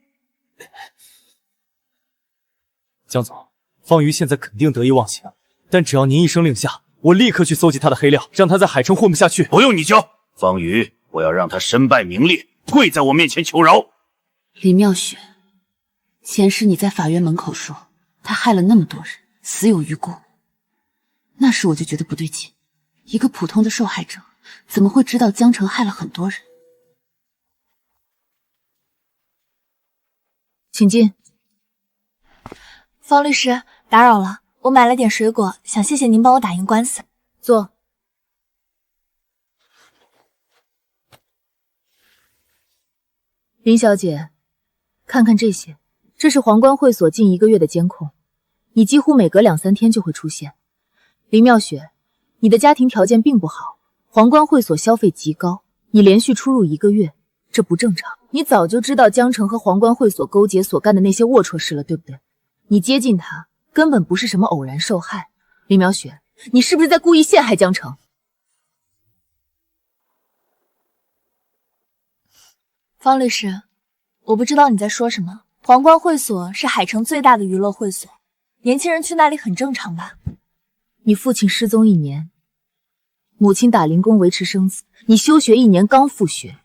江总，方瑜现在肯定得意忘形，但只要您一声令下，我立刻去搜集他的黑料，让他在海城混不下去。不用你教，方瑜，我要让他身败名裂，跪在我面前求饶。林妙雪，前世你在法院门口说他害了那么多人，死有余辜，那时我就觉得不对劲，一个普通的受害者怎么会知道江澄害了很多人？请进。方律师，打扰了，我买了点水果，想谢谢您帮我打赢官司。坐。林小姐，看看这些，这是皇冠会所近1个月的监控，你几乎每隔2、3天就会出现。林妙雪，你的家庭条件并不好，皇冠会所消费极高，你连续出入1个月，这不正常。你早就知道江城和皇冠会所勾结所干的那些龌龊事了，对不对？你接近他根本不是什么偶然受害。林妙雪，你是不是在故意陷害江城？方律师，我不知道你在说什么。皇冠会所是海城最大的娱乐会所，年轻人去那里很正常吧？你父亲失踪1年，母亲打零工维持生死，你休学1年刚复学，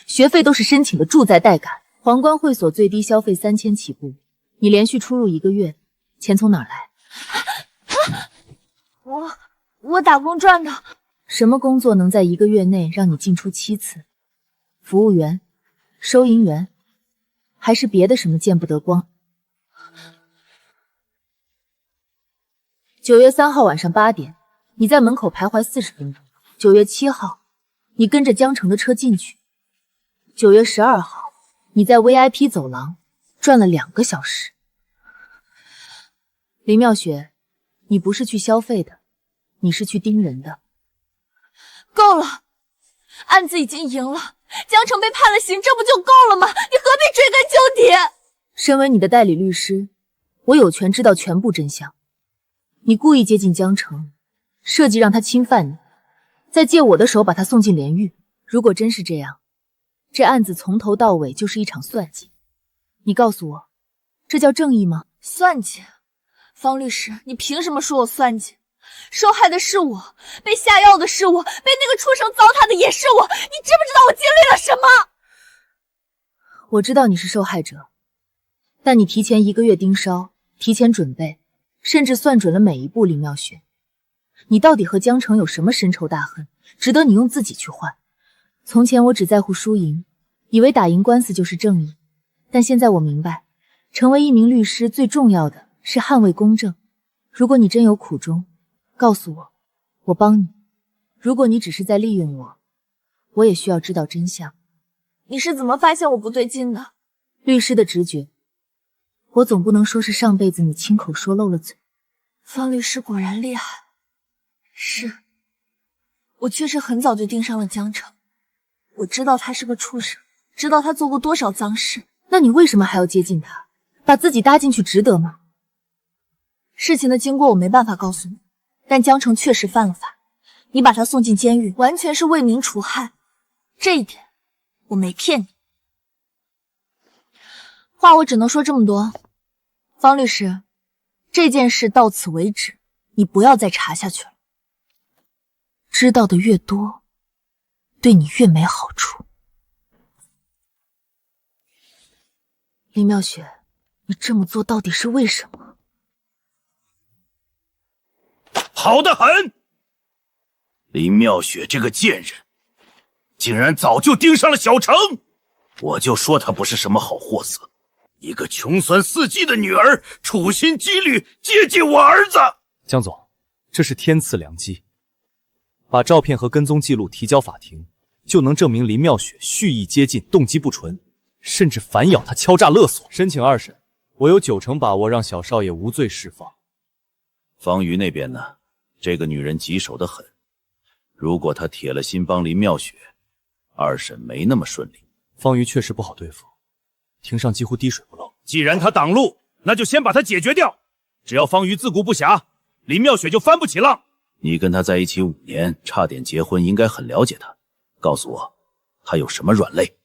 学费都是申请的住在贷款。皇冠会所最低消费3000起步，你连续出入1个月，钱从哪儿来？我打工赚的。什么工作能在1个月内让你进出7次？服务员、收银员，还是别的什么见不得光？9月3号晚上8点，你在门口徘徊40分钟。9月7号，你跟着江城的车进去。9月12号，你在 VIP 走廊转了2个小时。林妙雪，你不是去消费的，你是去盯人的。够了，案子已经赢了，江城被判了刑，这不就够了吗？你何必追根究底？身为你的代理律师，我有权知道全部真相。你故意接近江城，设计让他侵犯你，再借我的手把他送进联狱。如果真是这样，这案子从头到尾就是一场算计。你告诉我，这叫正义吗？算计？方律师，你凭什么说我算计？受害的是我，被下药的是我，被那个畜生糟蹋的也是我，你知不知道我经历了什么？我知道你是受害者，但你提前1个月盯梢，提前准备，甚至算准了每一步。林妙雪，你到底和江城有什么深仇大恨，值得你用自己去换？从前我只在乎输赢，以为打赢官司就是正义，但现在我明白，成为一名律师最重要的是捍卫公正。如果你真有苦衷，告诉我，我帮你。如果你只是在利用我，我也需要知道真相。你是怎么发现我不对劲的？律师的直觉，我总不能说是上辈子你亲口说漏了嘴。方律师果然厉害。是，我确实很早就盯上了江城，我知道他是个畜生，知道他做过多少脏事。那你为什么还要接近他？把自己搭进去值得吗？事情的经过我没办法告诉你，但江城确实犯了法，你把他送进监狱完全是为民除害，这一点我没骗你。话我只能说这么多，方律师，这件事到此为止，你不要再查下去了。知道的越多，对你越没好处。林妙雪，你这么做到底是为什么？好得很！林妙雪这个贱人，竟然早就盯上了小城，我就说她不是什么好货色，一个穷酸四季的女儿，处心积虑接近我儿子。江总，这是天赐良机，把照片和跟踪记录提交法庭，就能证明林妙雪蓄意接近，动机不纯，甚至反咬他敲诈勒索。申请2审，我有90%把握让小少爷无罪释放。方瑜那边呢？这个女人棘手得很，如果她铁了心帮林妙雪，2审没那么顺利。方瑜确实不好对付，庭上几乎滴水不漏。既然她挡路，那就先把她解决掉。只要方瑜自顾不暇，林妙雪就翻不起浪。你跟她在一起5年，差点结婚，应该很了解她。告诉我，她有什么软肋？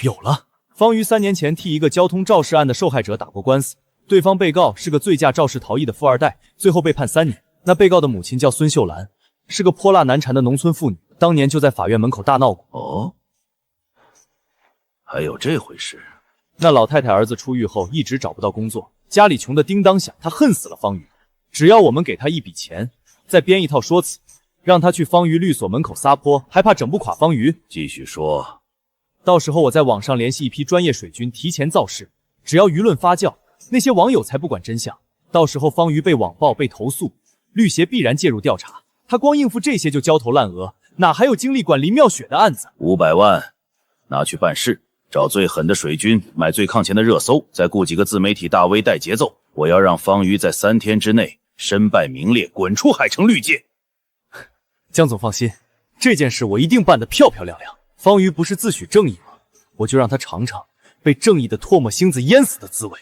有了，方瑜3年前替一个交通肇事案的受害者打过官司。对方被告是个醉驾肇事逃逸的富二代，最后被判3年。那被告的母亲叫孙秀兰，是个泼辣难缠的农村妇女，当年就在法院门口大闹过。哦，还有这回事？那老太太儿子出狱后一直找不到工作，家里穷得叮当响，她恨死了方瑜。只要我们给她一笔钱，再编一套说辞，让她去方瑜律所门口撒泼，还怕整不垮方瑜？继续说。到时候我在网上联系一批专业水军，提前造势。只要舆论发酵，那些网友才不管真相。到时候方瑜被网暴、被投诉，律协必然介入调查。他光应付这些就焦头烂额，哪还有精力管林妙雪的案子？500万，拿去办事，找最狠的水军，买最抗前的热搜，再雇几个自媒体大 V 带节奏。我要让方瑜在3天之内身败名裂，滚出海城绿界。江总放心，这件事我一定办得漂漂亮亮。方瑜不是自诩正义吗？我就让他尝尝被正义的唾沫星子淹死的滋味。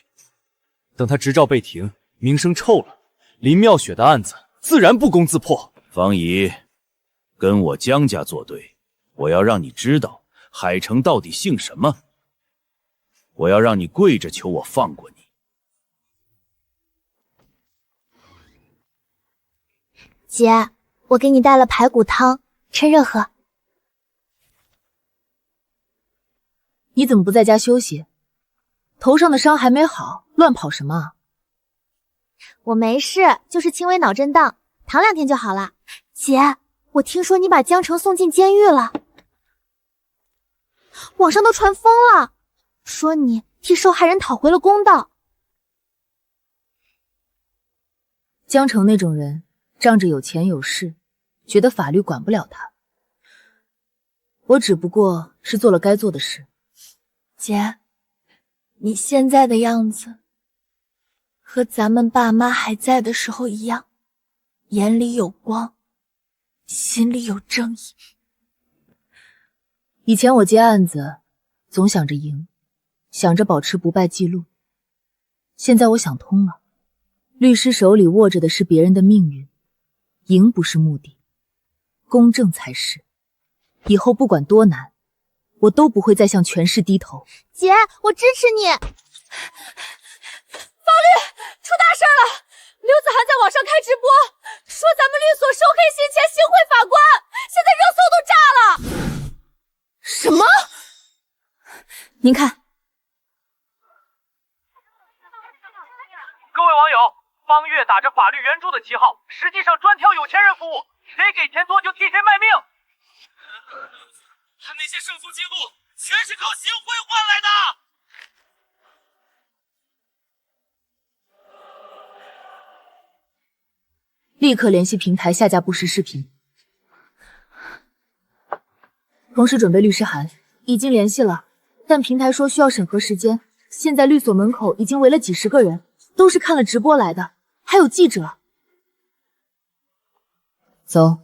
等他执照被停，名声臭了，林妙雪的案子自然不攻自破。方姨，跟我江家作对，我要让你知道海城到底姓什么。我要让你跪着求我放过你。姐，我给你带了排骨汤，趁热喝。你怎么不在家休息？头上的伤还没好，乱跑什么啊？我没事，就是轻微脑震荡，躺2天就好了。姐，我听说你把江城送进监狱了，网上都传疯了，说你替受害人讨回了公道。江城那种人仗着有钱有势，觉得法律管不了他。我只不过是做了该做的事。姐，你现在的样子和咱们爸妈还在的时候一样，眼里有光，心里有正义。以前我接案子总想着赢，想着保持不败记录。现在我想通了，律师手里握着的是别人的命运，赢不是目的，公正才是。以后不管多难，我都不会再向权势低头。姐，我支持你。法律出大事了！刘子涵在网上开直播，说咱们律所收黑心钱，行贿法官，现在热搜都炸了。什么？您看，各位网友，方月打着法律援助的旗号，实际上专挑有钱人服务，谁给钱多就替谁卖命。他那些胜诉记录全是靠行贿换来的。立刻联系平台下架不实视频，同时准备律师函。已经联系了，但平台说需要审核时间。现在律所门口已经围了几十个人，都是看了直播来的，还有记者。走，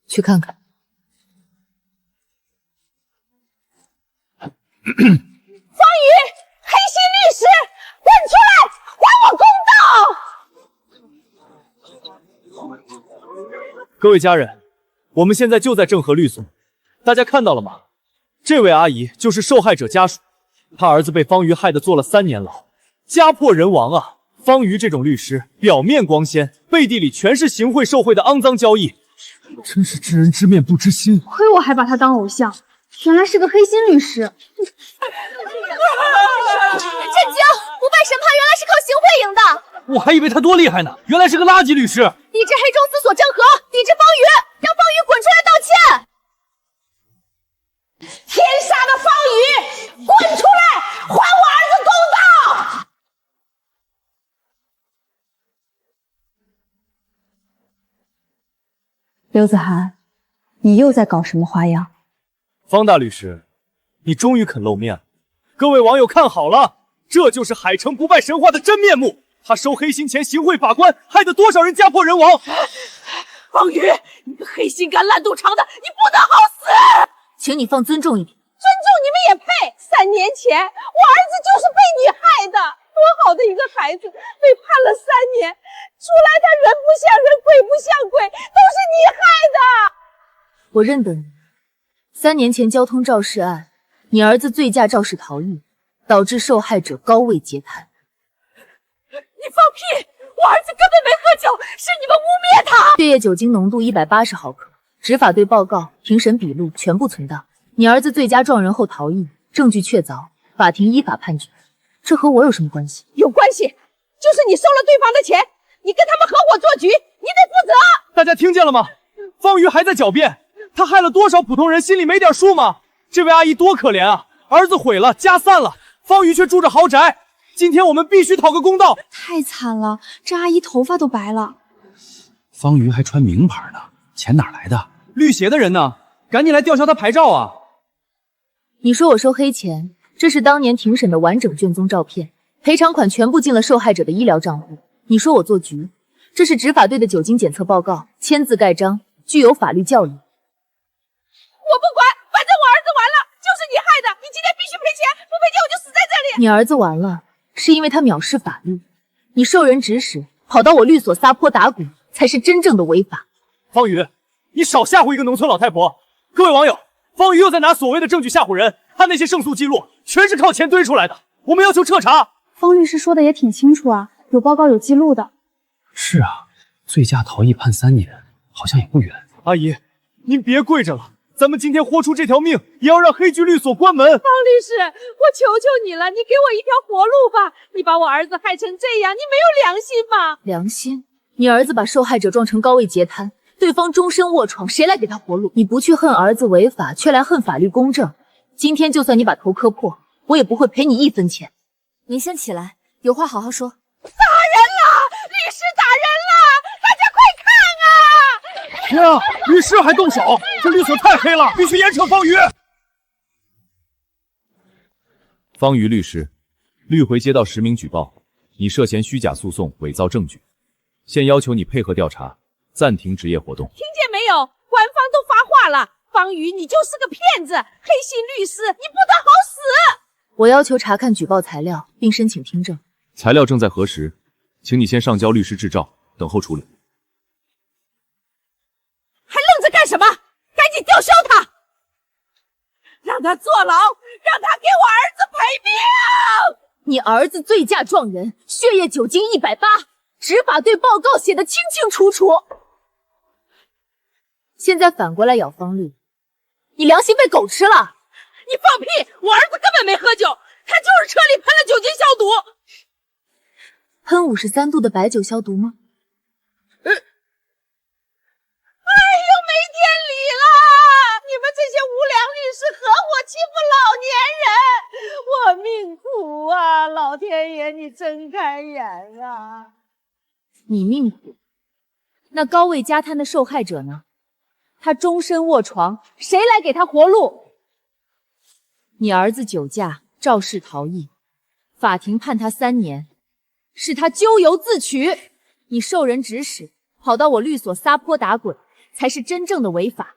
去看看。方宇，黑心律师，滚出来，还我公道！各位家人，我们现在就在正和律所，大家看到了吗？这位阿姨就是受害者家属，她儿子被方瑜害得坐了3年牢，家破人亡啊！方瑜这种律师，表面光鲜，背地里全是行贿受贿的肮脏交易，真是知人知面不知心。亏我还把他当偶像，原来是个黑心律师。震惊！不败审判原来是靠行贿赢的。我还以为他多厉害呢，原来是个垃圾律师。抵制黑中司所整合，抵制方瑜，让方瑜滚出来道歉。天杀的方宇，滚出来，还我儿子公道！刘子涵，你又在搞什么花样？方大律师，你终于肯露面了。各位网友看好了，这就是海城不败神话的真面目。他收黑心钱，行贿法官，害得多少人家破人亡。方宇，你个黑心肝烂肚肠的，你不得好死！请你放尊重一点。尊重你们也配！3年前，我儿子就是被你害的，多好的一个孩子，被判了3年，出来他人不像人，鬼不像鬼，都是你害的！我认得你。3年前交通肇事案，你儿子醉驾肇事逃逸，导致受害者高位截瘫。你放屁！我儿子根本没喝酒，是你们污蔑他！血液酒精浓度180毫克，执法队报告、庭审笔录全部存档。你儿子醉驾撞人后逃逸，证据确凿，法庭依法判决。这和我有什么关系？有关系，就是你收了对方的钱，你跟他们合伙做局，你得负责！大家听见了吗？方瑜还在狡辩，他害了多少普通人，心里没点数吗？这位阿姨多可怜啊，儿子毁了，家散了，方瑜却住着豪宅。今天我们必须讨个公道。太惨了，这阿姨头发都白了。方瑜还穿名牌呢，钱哪来的？绿鞋的人呢？赶紧来吊销他牌照啊！你说我收黑钱，这是当年庭审的完整卷宗照片，赔偿款全部进了受害者的医疗账户。你说我做局，这是执法队的酒精检测报告，签字盖章，具有法律效力。我不管，反正我儿子完了，就是你害的，你今天必须赔钱，不赔钱我就死在这里。你儿子完了，是因为他藐视法律，你受人指使，跑到我律所撒泼打滚，才是真正的违法。方瑜，你少吓唬一个农村老太婆！各位网友，方瑜又在拿所谓的证据吓唬人，他那些胜诉记录全是靠钱堆出来的，我们要求彻查。方律师说的也挺清楚啊，有报告有记录的。是啊，醉驾逃逸判3年，好像也不远。阿姨，您别跪着了，咱们今天豁出这条命，也要让黑菊律所关门。方律师，我求求你了，你给我一条活路吧！你把我儿子害成这样，你没有良心吗？良心？你儿子把受害者撞成高位截瘫，对方终身卧床，谁来给他活路？你不去恨儿子违法，却来恨法律公正。今天就算你把头磕破，我也不会赔你1分钱。您先起来，有话好好说。打人了！律师打人了！大家快看啊！天啊，律师还动手，这律所太黑了，必须严惩方瑜。方瑜律师，律回接到10名举报，你涉嫌虚假诉讼、伪造证据，现要求你配合调查，暂停职业活动。听见没有？官方都发话了，方瑜你就是个骗子，黑心律师，你不得好死！我要求查看举报材料，并申请听证。材料正在核实，请你先上交律师执照，等候处理。还愣着干什么？赶紧吊销他，让他坐牢，让他给我儿子赔命！你儿子醉驾撞人，血液酒精180，执法队报告写得清清楚楚。现在反过来咬方律，你良心被狗吃了！你放屁！我儿子根本没喝酒，他就是车里喷了酒精消毒。喷53度的白酒消毒吗？哎呦，没天理了！你们这些无良律师合伙欺负老年人，我命苦啊！老天爷，你真开眼啊！你命苦？那高位加瘫的受害者呢？他终身卧床，谁来给他活路？你儿子酒驾肇事逃逸，法庭判他3年，是他咎由自取。你受人指使，跑到我律所撒泼打滚，才是真正的违法。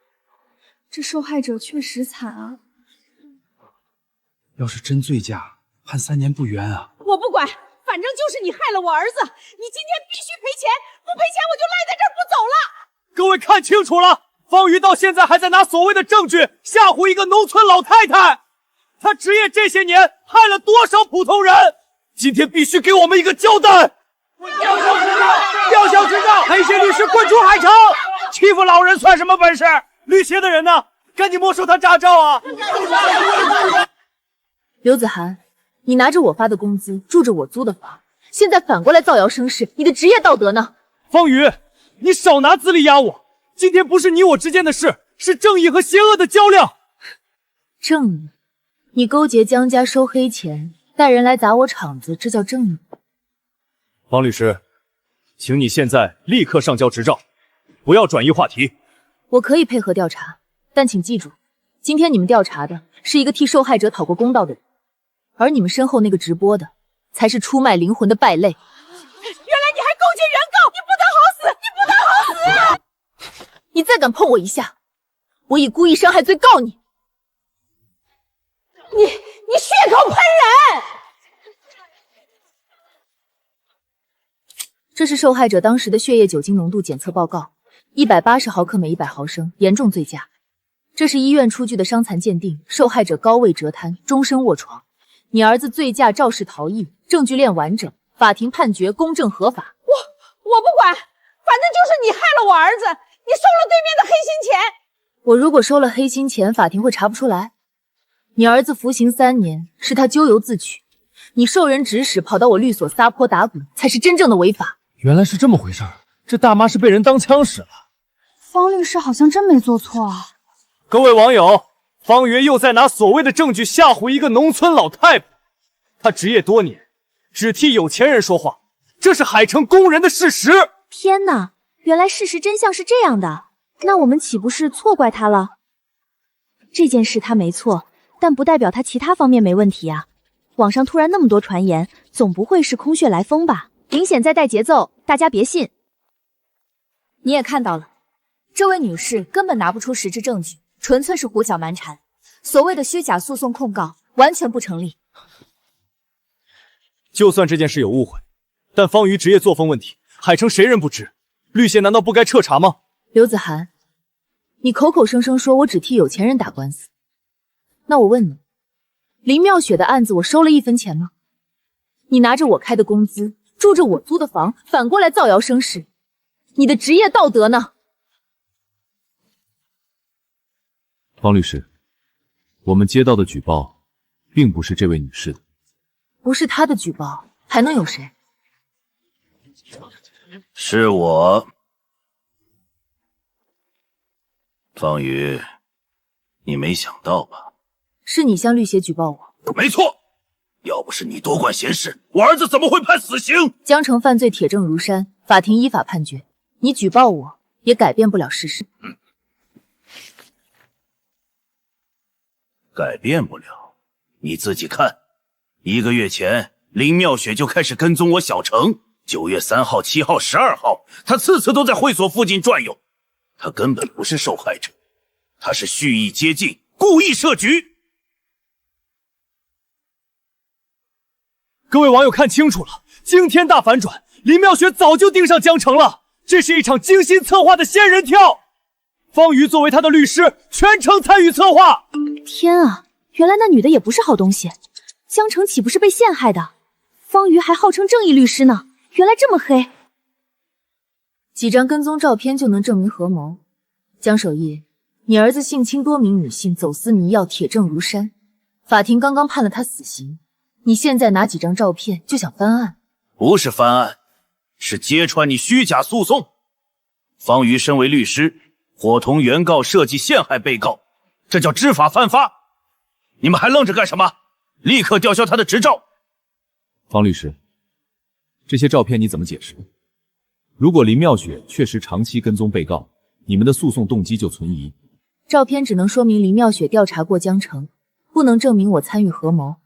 这受害者确实惨啊！要是真醉驾，判3年不冤啊！我不管，反正就是你害了我儿子，你今天必须赔钱，不赔钱我就赖在这儿不走了。各位看清楚了，方瑜到现在还在拿所谓的证据吓唬一个农村老太太。他执业这些年害了多少普通人？今天必须给我们一个交代！吊销执照！吊销执照！黑心律师滚出海城！欺负老人算什么本事？绿鞋的人呢？赶紧没收他驾照啊！刘子涵，你拿着我发的工资，住着我租的房，现在反过来造谣生事，你的职业道德呢？方瑜，你少拿资历压我！今天不是你我之间的事，是正义和邪恶的较量。正义？你勾结江家收黑钱，带人来砸我场子，这叫正义？方律师，请你现在立刻上交执照，不要转移话题。我可以配合调查，但请记住，今天你们调查的是一个替受害者讨过公道的人，而你们身后那个直播的，才是出卖灵魂的败类。原来你还勾结原告，你不得好死！你不得好死！你再敢碰我一下，我以故意伤害罪告你！你血口喷人！这是受害者当时的血液酒精浓度检测报告，180毫克每100毫升，严重醉驾。这是医院出具的伤残鉴定，受害者高位折瘫，终身卧床。你儿子醉驾肇事逃逸，证据链完整，法庭判决公正合法。我不管，反正就是你害了我儿子，你收了对面的黑心钱。我如果收了黑心钱，法庭会查不出来？你儿子服刑3年，是他咎由自取。你受人指使跑到我律所撒泼打滚，才是真正的违法。原来是这么回事儿，这大妈是被人当枪使了。方律师好像真没做错啊。各位网友，方瑜又在拿所谓的证据吓唬一个农村老太婆。她执业多年，只替有钱人说话，这是海城工人的事实。天哪，原来事实真相是这样的，那我们岂不是错怪他了？这件事他没错，但不代表他其他方面没问题啊。网上突然那么多传言，总不会是空穴来风吧？明显在带节奏，大家别信。你也看到了，这位女士根本拿不出实质证据，纯粹是胡搅蛮缠。所谓的虚假诉讼控告完全不成立。就算这件事有误会，但方瑜职业作风问题，海城谁人不知？律协难道不该彻查吗？刘子涵，你口口声声说我只替有钱人打官司，那我问你，林妙雪的案子我收了1分钱吗？你拿着我开的工资，住着我租的房，反过来造谣生事，你的职业道德呢？方律师，我们接到的举报并不是这位女士的。不是她的举报，还能有谁？是我。方瑜，你没想到吧？是你向律协举报我。没错，要不是你多管闲事，我儿子怎么会判死刑？江城犯罪铁证如山，法庭依法判决，你举报我也改变不了事实。改变不了，你自己看，1个月前林妙雪就开始跟踪我小程，9月3号、7号、12号，她次次都在会所附近转悠。她根本不是受害者，她是蓄意接近，故意设局。各位网友看清楚了，惊天大反转，林妙雪早就盯上江城了，这是一场精心策划的仙人跳。方瑜作为他的律师，全程参与策划。天啊，原来那女的也不是好东西，江城岂不是被陷害的？方瑜还号称正义律师呢，原来这么黑。几张跟踪照片就能证明合谋。江守义，你儿子性侵多名女性，走私迷药，铁证如山，法庭刚刚判了他死刑，你现在拿几张照片就想翻案？不是翻案，是揭穿你虚假诉讼。方瑜身为律师，伙同原告设计陷害被告，这叫知法犯法。你们还愣着干什么？立刻吊销他的执照。方律师，这些照片你怎么解释？如果林妙雪确实长期跟踪被告，你们的诉讼动机就存疑。照片只能说明林妙雪调查过江城，不能证明我参与合谋，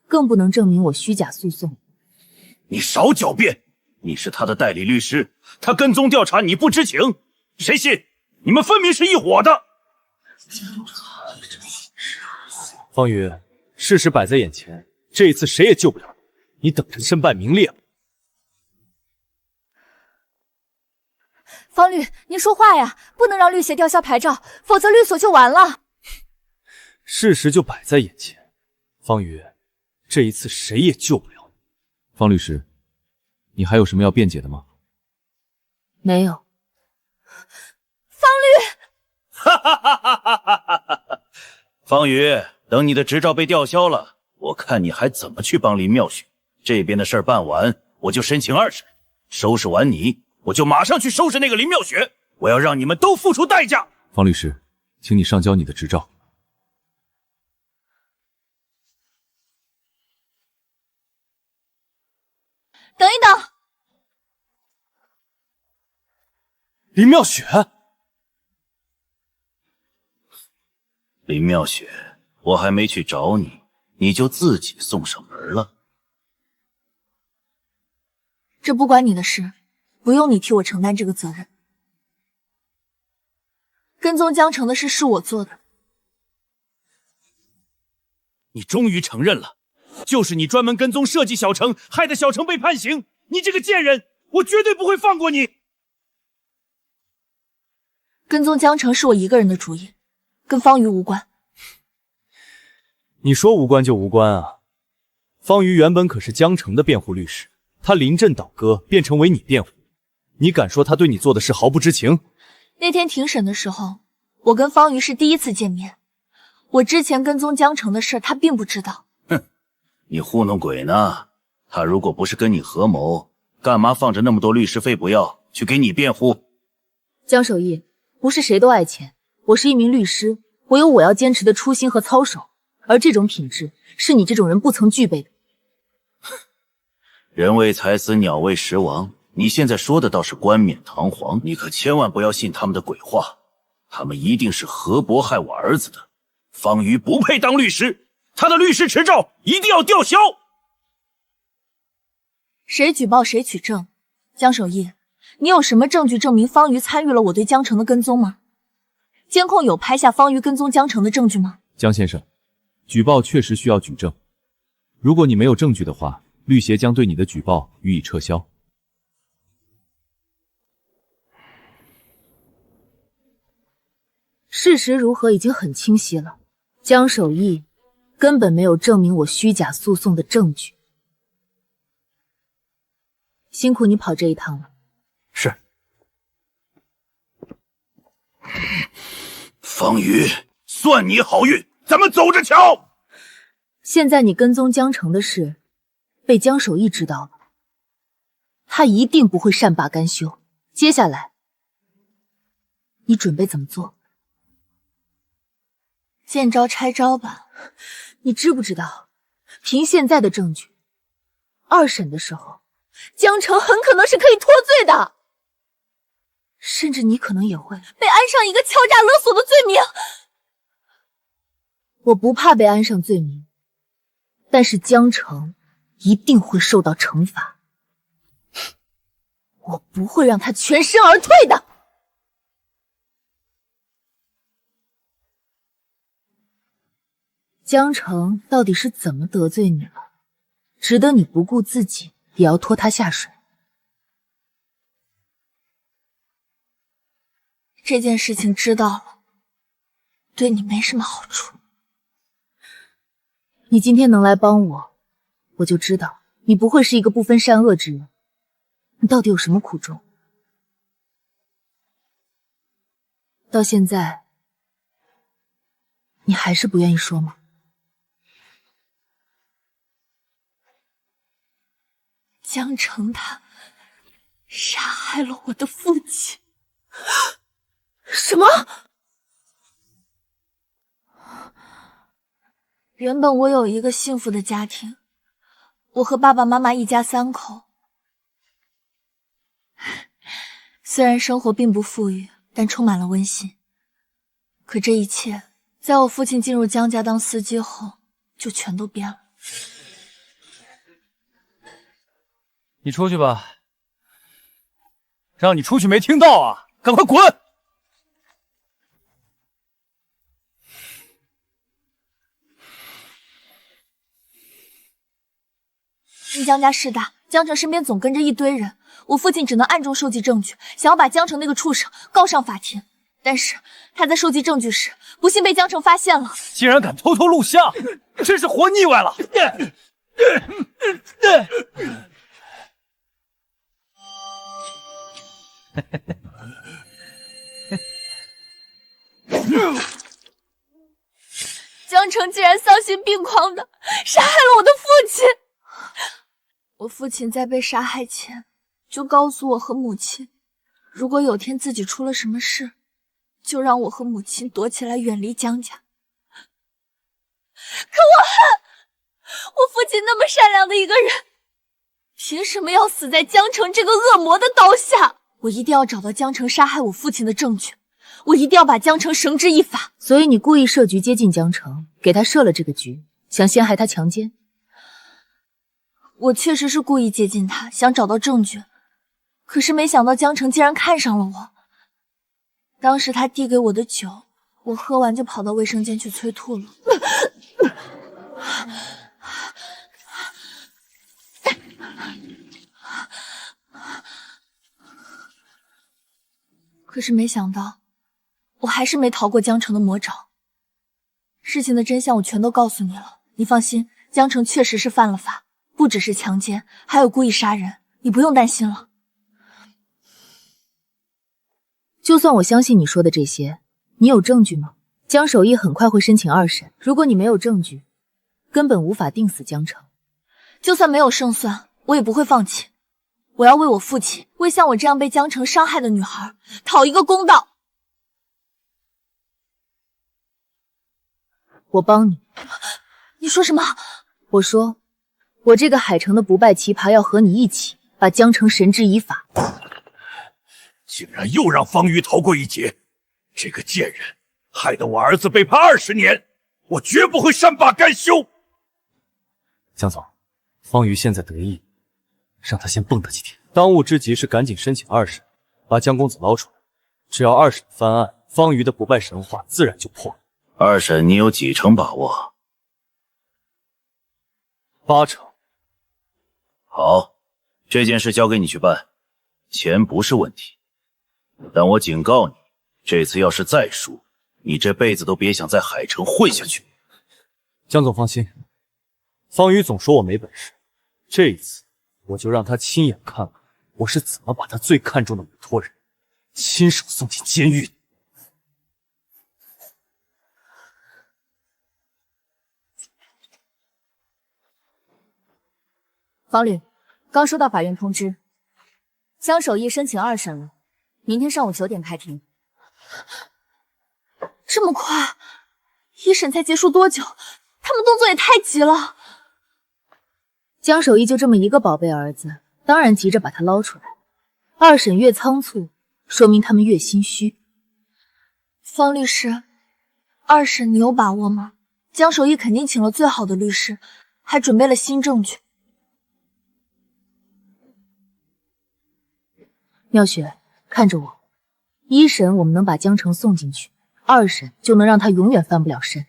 更不能证明我虚假诉讼。你少狡辩，你是他的代理律师，他跟踪调查你不知情，谁信？你们分明是一伙的。方瑜，事实摆在眼前，这一次谁也救不了你，你等着身败名裂吧。方律，您说话呀，不能让律协吊销牌照，否则律所就完了。事实就摆在眼前，方瑜，这一次谁也救不了你。方律师，你还有什么要辩解的吗？没有。方律，哈哈哈哈哈哈！方瑜，等你的执照被吊销了，我看你还怎么去帮林妙雪。这边的事儿办完，我就申请2审，收拾完你，我就马上去收拾那个林妙雪。我要让你们都付出代价。方律师，请你上交你的执照。等一等，林妙雪，林妙雪，我还没去找你，你就自己送上门了。这不关你的事，不用你替我承担这个责任。跟踪江城的事是我做的。你终于承认了，就是你专门跟踪设计小程，害得小程被判刑。你这个贱人，我绝对不会放过你。跟踪江城是我一个人的主意，跟方瑜无关。你说无关就无关啊？方瑜原本可是江城的辩护律师，他临阵倒戈，变成为你辩护，你敢说他对你做的事毫不知情？那天庭审的时候，我跟方瑜是第一次见面，我之前跟踪江城的事他并不知道。哼，你糊弄鬼呢？他如果不是跟你合谋，干嘛放着那么多律师费不要去给你辩护？江守义，不是谁都爱钱，我是一名律师，我有我要坚持的初心和操守，而这种品质是你这种人不曾具备的。人为财死，鸟为食亡。你现在说的倒是冠冕堂皇，你可千万不要信他们的鬼话。他们一定是何伯害我儿子的。方瑜不配当律师，他的律师执照一定要吊销。谁举报谁取证。江守义，你有什么证据证明方瑜参与了我对江城的跟踪吗？监控有拍下方瑜跟踪江城的证据吗？江先生，举报确实需要举证。如果你没有证据的话，律协将对你的举报予以撤销。事实如何已经很清晰了，江守义根本没有证明我虚假诉讼的证据。辛苦你跑这一趟了。是。方瑜，算你好运，咱们走着瞧。现在你跟踪江城的事被江守义知道了，他一定不会善罢甘休。接下来你准备怎么做？见招拆招吧。你知不知道，凭现在的证据，2审的时候江城很可能是可以脱罪的，甚至你可能也会被安上一个敲诈勒索的罪名。我不怕被安上罪名，但是江城一定会受到惩罚，我不会让他全身而退的。江城到底是怎么得罪你了，值得你不顾自己也要拖他下水？这件事情知道了，对你没什么好处。你今天能来帮我，我就知道你不会是一个不分善恶之人。你到底有什么苦衷？到现在，你还是不愿意说吗？江城他杀害了我的父亲。什么？原本我有一个幸福的家庭，我和爸爸妈妈一家3口。虽然生活并不富裕，但充满了温馨。可这一切，在我父亲进入江家当司机后，就全都变了。你出去吧，让你出去没听到啊？赶快滚！晋江家势大，江城身边总跟着一堆人，我父亲只能暗中收集证据，想要把江城那个畜生告上法庭。但是他在收集证据时，不幸被江城发现了。竟然敢偷偷录像，真是活腻歪了！江城竟然丧心病狂的杀害了我的父亲。我父亲在被杀害前就告诉我和母亲，如果有天自己出了什么事，就让我和母亲躲起来远离江家。可我恨我父亲那么善良的一个人，凭什么要死在江城这个恶魔的刀下？我一定要找到江城杀害我父亲的证据，我一定要把江城绳之以法。所以你故意设局接近江城，给他设了这个局，想陷害他强奸。我确实是故意接近他，想找到证据，可是没想到江城竟然看上了我。当时他递给我的酒，我喝完就跑到卫生间去催吐了。可是没想到，我还是没逃过江城的魔爪。事情的真相我全都告诉你了，你放心，江城确实是犯了法，不只是强奸，还有故意杀人，你不用担心了。就算我相信你说的这些，你有证据吗？江守义很快会申请2审，如果你没有证据，根本无法定死江城。就算没有胜算，我也不会放弃。我要为我父亲，为像我这样被江城伤害的女孩讨一个公道。我帮你。你说什么？我说，我这个海城的不败奇葩要和你一起把江城绳之以法。竟然又让方瑜逃过一劫，这个贱人害得我儿子被判20年，我绝不会善罢甘休。江总，方瑜现在得意，让他先蹦跶几天。当务之急是赶紧申请2审，把江公子捞出来。只要2审翻案，方瑜的不败神话自然就破了。2审你有几成把握？8成。好，这件事交给你去办，钱不是问题。但我警告你，这次要是再输，你这辈子都别想在海城混下去。江总放心，方瑜总说我没本事，这一次我就让他亲眼看看我是怎么把他最看重的委托人亲手送进监狱的。方律，刚收到法院通知，江守义申请2审了，明天上午9点开庭。这么快？1审才结束多久？他们动作也太急了。江守义就这么一个宝贝儿子，当然急着把他捞出来。2审越仓促，说明他们越心虚。方律师，2审你有把握吗？江守义肯定请了最好的律师，还准备了新证据。妙雪，看着我，1审我们能把江城送进去，2审就能让他永远翻不了身。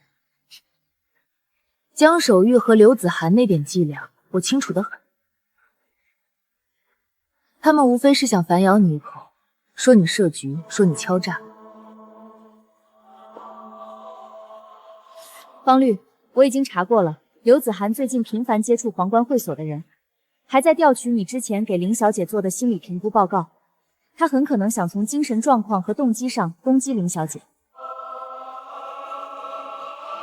江守玉和刘子涵那点伎俩，我清楚得很。他们无非是想反咬你一口，说你设局，说你敲诈。方律，我已经查过了，刘子涵最近频繁接触皇冠会所的人，还在调取你之前给林小姐做的心理评估报告。他很可能想从精神状况和动机上攻击林小姐。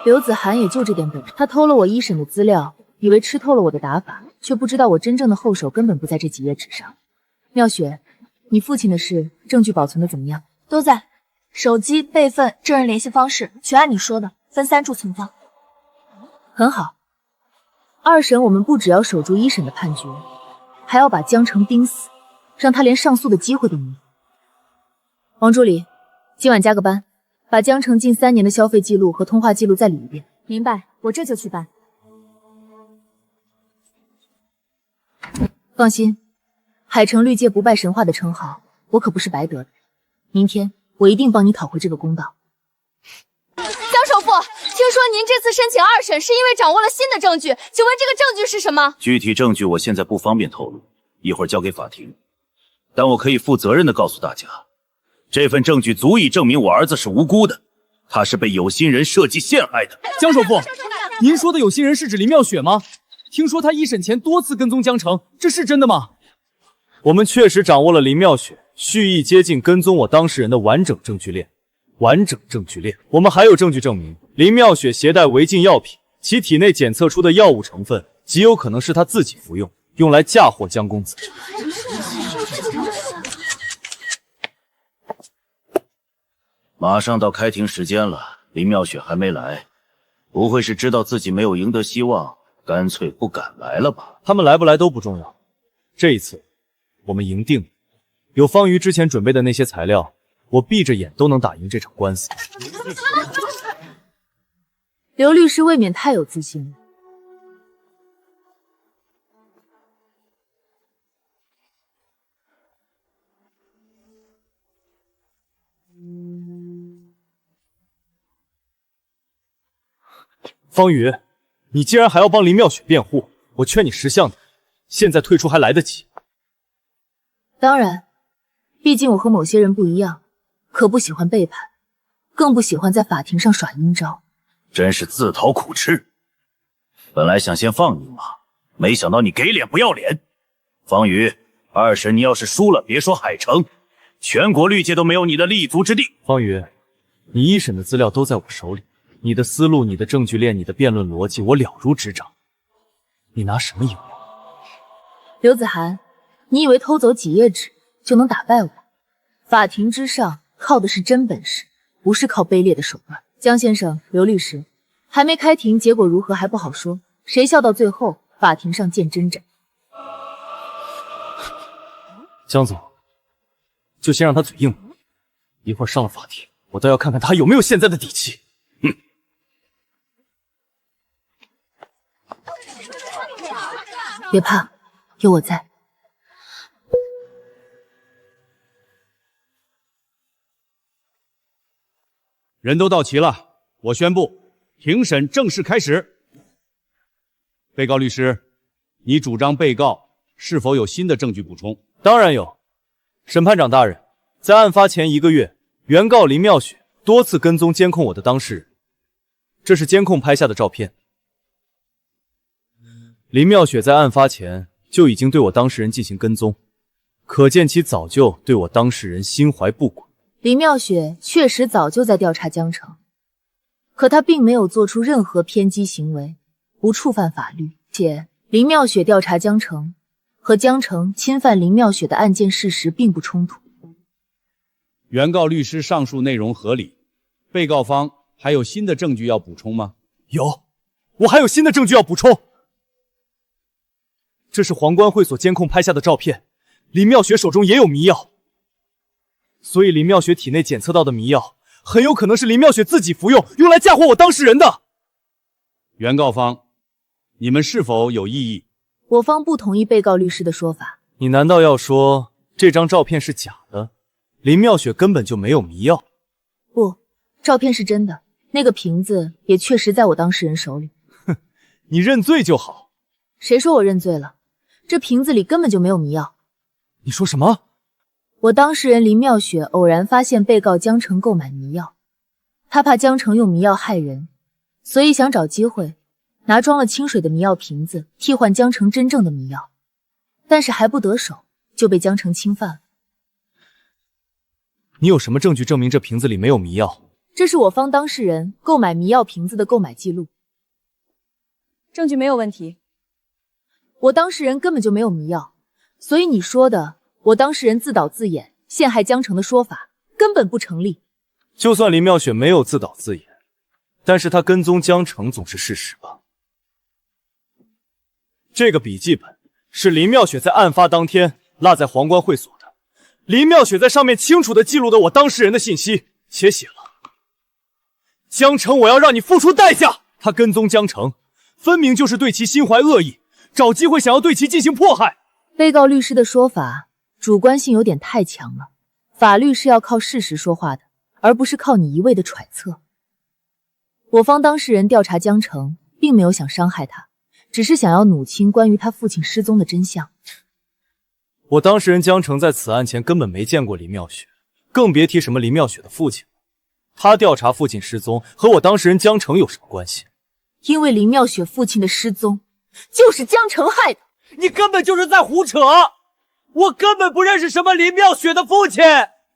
刘子涵也就这点本事，他偷了我1审的资料，以为吃透了我的打法，却不知道我真正的后手根本不在这几页纸上。妙雪，你父亲的事证据保存的怎么样？都在，手机、备份、证人联系方式，全按你说的，分3处存放。很好。2审我们不只要守住1审的判决，还要把江城盯死，让他连上诉的机会都没有。王助理，今晚加个班，把江城近3年的消费记录和通话记录再捋一遍。明白，我这就去办。放心，海城绿界不败神话的称号，我可不是白得的。明天我一定帮你讨回这个公道。江首府，听说您这次申请2审是因为掌握了新的证据，请问这个证据是什么？具体证据我现在不方便透露，一会儿交给法庭。但我可以负责任地告诉大家，这份证据足以证明我儿子是无辜的，他是被有心人设计陷害的。江首富，您说的有心人是指林妙雪吗？听说他1审前多次跟踪江城，这是真的吗？我们确实掌握了林妙雪蓄意接近跟踪我当事人的完整证据链。我们还有证据证明林妙雪携带违禁药品，其体内检测出的药物成分极有可能是他自己服用，用来嫁祸江公子。马上到开庭时间了，林妙雪还没来，不会是知道自己没有赢得希望，干脆不敢来了吧？他们来不来都不重要，这一次我们赢定了。有方瑜之前准备的那些材料，我闭着眼都能打赢这场官司。刘律师未免太有自信了。方瑜，你既然还要帮林妙雪辩护，我劝你识相点，现在退出还来得及。当然，毕竟我和某些人不一样，可不喜欢背叛，更不喜欢在法庭上耍阴招。真是自讨苦吃。本来想先放你一马，没想到你给脸不要脸。方瑜，2审你要是输了，别说海城，全国绿界都没有你的立足之地。方瑜，你1审的资料都在我手里，你的思路、你的证据链、你的辩论逻辑，我了如指掌。你拿什么赢我？刘子涵，你以为偷走几页纸就能打败我？法庭之上靠的是真本事，不是靠卑劣的手段。江先生，刘律师，还没开庭，结果如何还不好说。谁笑到最后法庭上见真章。江总，就先让他嘴硬吧，一会儿上了法庭，我倒要看看他有没有现在的底气。别怕，有我在。人都到齐了，我宣布庭审正式开始。被告律师，你主张被告是否有新的证据补充？当然有。审判长大人，在案发前1个月，原告林妙雪多次跟踪监控我的当事人，这是监控拍下的照片。林妙雪在案发前就已经对我当事人进行跟踪，可见其早就对我当事人心怀不轨。林妙雪确实早就在调查江城，可她并没有做出任何偏激行为，不触犯法律，且林妙雪调查江城和江城侵犯林妙雪的案件事实并不冲突。原告律师上述内容合理，被告方还有新的证据要补充吗？有，我还有新的证据要补充。这是皇冠会所监控拍下的照片，林妙雪手中也有迷药，所以林妙雪体内检测到的迷药很有可能是林妙雪自己服用，用来嫁祸我当事人的。原告方，你们是否有异议？我方不同意被告律师的说法。你难道要说这张照片是假的？林妙雪根本就没有迷药？不，照片是真的，那个瓶子也确实在我当事人手里。哼，你认罪就好。谁说我认罪了？这瓶子里根本就没有迷药。你说什么？我当事人林妙雪偶然发现被告江城购买迷药，他怕江城用迷药害人，所以想找机会拿装了清水的迷药瓶子替换江城真正的迷药，但是还不得手就被江城侵犯了。你有什么证据证明这瓶子里没有迷药？这是我方当事人购买迷药瓶子的购买记录。证据没有问题。我当事人根本就没有迷药，所以你说的我当事人自导自演陷害江城的说法根本不成立。就算林妙雪没有自导自演，但是她跟踪江城总是事实吧？这个笔记本是林妙雪在案发当天落在皇冠会所的，林妙雪在上面清楚地记录了我当事人的信息，且写了江城我要让你付出代价。他跟踪江城分明就是对其心怀恶意，找机会想要对其进行迫害。被告律师的说法主观性有点太强了，法律是要靠事实说话的，而不是靠你一味的揣测。我方当事人调查江城并没有想伤害他，只是想要努清关于他父亲失踪的真相。我当事人江城在此案前根本没见过林妙雪，更别提什么林妙雪的父亲。他调查父亲失踪和我当事人江城有什么关系？因为林妙雪父亲的失踪就是江城害的。你根本就是在胡扯！我根本不认识什么林妙雪的父亲。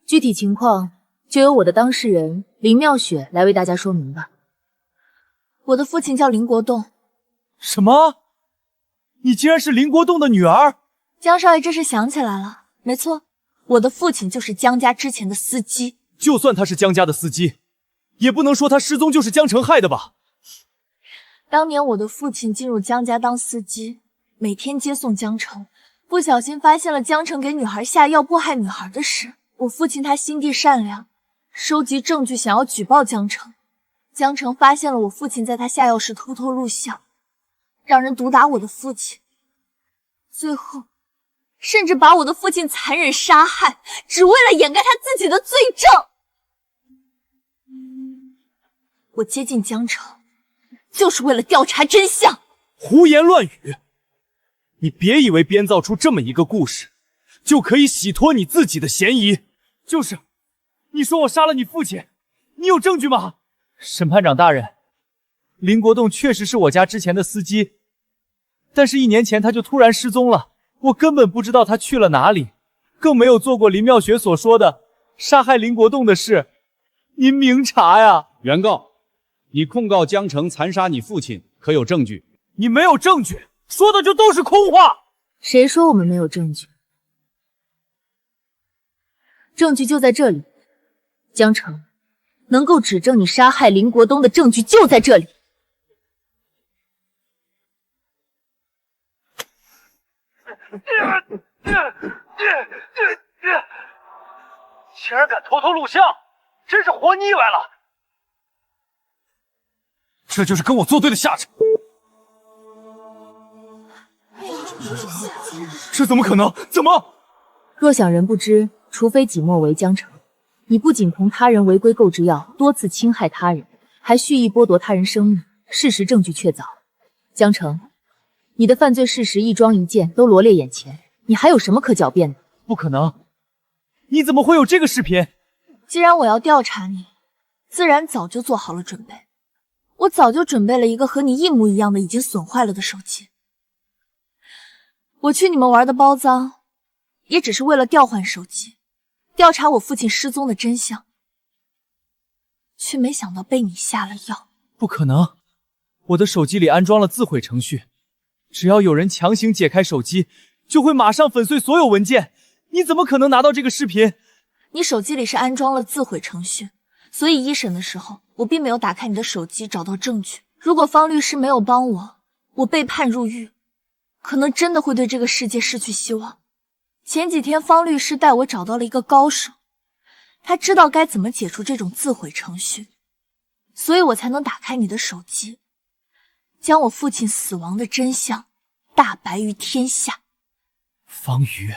具体情况就由我的当事人林妙雪来为大家说明吧。我的父亲叫林国栋。什么？你竟然是林国栋的女儿？江少爷这是想起来了，没错，我的父亲就是江家之前的司机。就算他是江家的司机，也不能说他失踪就是江城害的吧？当年我的父亲进入江家当司机，每天接送江城，不小心发现了江城给女孩下药迫害女孩的事。我父亲他心地善良，收集证据想要举报江城。江城发现了我父亲在他下药时偷偷录像，让人毒打我的父亲，最后甚至把我的父亲残忍杀害，只为了掩盖他自己的罪证。我接近江城就是为了调查真相。胡言乱语！你别以为编造出这么一个故事就可以洗脱你自己的嫌疑。就是，你说我杀了你父亲，你有证据吗？审判长大人，林国栋确实是我家之前的司机，但是1年前他就突然失踪了，我根本不知道他去了哪里，更没有做过林妙雪所说的杀害林国栋的事。您明察呀！原告，你控告江城残杀你父亲，可有证据？你没有证据，说的就都是空话。谁说我们没有证据？证据就在这里，江城，能够指证你杀害林国栋的证据就在这里。竟然敢偷偷录像，真是活腻歪了！这就是跟我作对的下场。这怎么可能？怎么？若想人不知，除非己莫为。江城，你不仅同他人违规购制药，多次侵害他人，还蓄意剥夺他人生命，事实证据确凿。江城，你的犯罪事实一桩一件都罗列眼前，你还有什么可狡辩的？不可能！你怎么会有这个视频？既然我要调查你，自然早就做好了准备。我早就准备了一个和你一模一样的已经损坏了的手机。我去你们玩的包赃，也只是为了调换手机，调查我父亲失踪的真相，却没想到被你下了药。不可能！我的手机里安装了自毁程序，只要有人强行解开手机，就会马上粉碎所有文件。你怎么可能拿到这个视频？你手机里是安装了自毁程序，所以一审的时候，我并没有打开你的手机找到证据。如果方律师没有帮我，我被判入狱，可能真的会对这个世界失去希望。前几天方律师带我找到了一个高手，他知道该怎么解除这种自毁程序，所以我才能打开你的手机，将我父亲死亡的真相大白于天下。方瑜，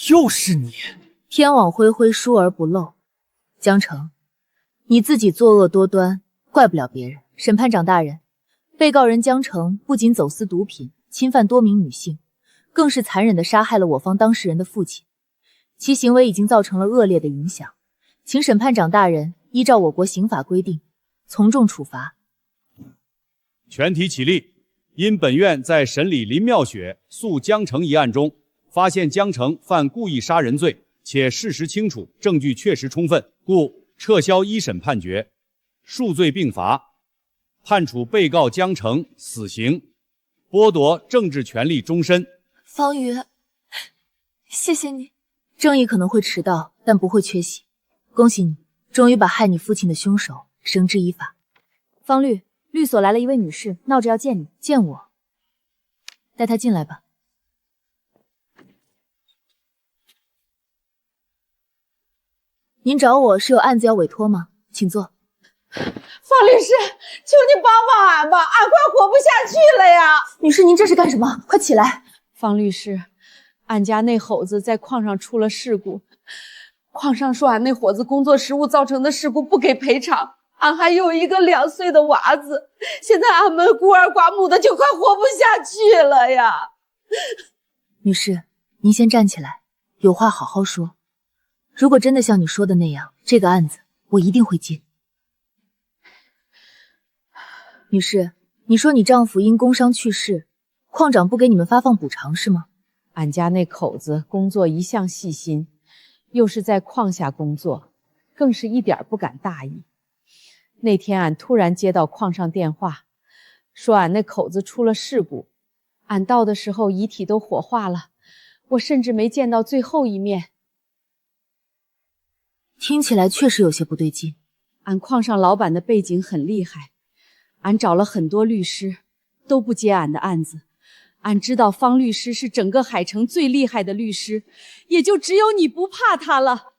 又是你！天网恢恢，疏而不漏。江城，你自己作恶多端，怪不了别人。审判长大人，被告人江城不仅走私毒品，侵犯多名女性，更是残忍地杀害了我方当事人的父亲，其行为已经造成了恶劣的影响，请审判长大人依照我国刑法规定，从重处罚。全体起立。因本院在审理林妙雪诉江城一案中，发现江城犯故意杀人罪，且事实清楚，证据确实充分，故撤销一审判决，数罪并罚，判处被告江城死刑，剥夺政治权利终身。方瑜，谢谢你。正义可能会迟到，但不会缺席。恭喜你，终于把害你父亲的凶手绳之以法。方律，律所来了一位女士，闹着要见你，见我。带她进来吧。您找我是有案子要委托吗？请坐。方律师，求你帮帮俺吧，俺快活不下去了呀！女士，您这是干什么？快起来！方律师，俺家那猴子在矿上出了事故，矿上说俺那伙子工作失误造成的事故不给赔偿，俺还有一个2岁的娃子，现在俺们孤儿寡母的就快活不下去了呀！女士，您先站起来，有话好好说。如果真的像你说的那样，这个案子我一定会接。女士，你说你丈夫因工伤去世，矿长不给你们发放补偿是吗？俺家那口子工作一向细心，又是在矿下工作，更是一点不敢大意。那天俺突然接到矿上电话，说俺那口子出了事故，俺到的时候遗体都火化了，我甚至没见到最后一面。听起来确实有些不对劲。俺矿上老板的背景很厉害，俺找了很多律师，都不接俺的案子。俺知道方律师是整个海城最厉害的律师，也就只有你不怕他了。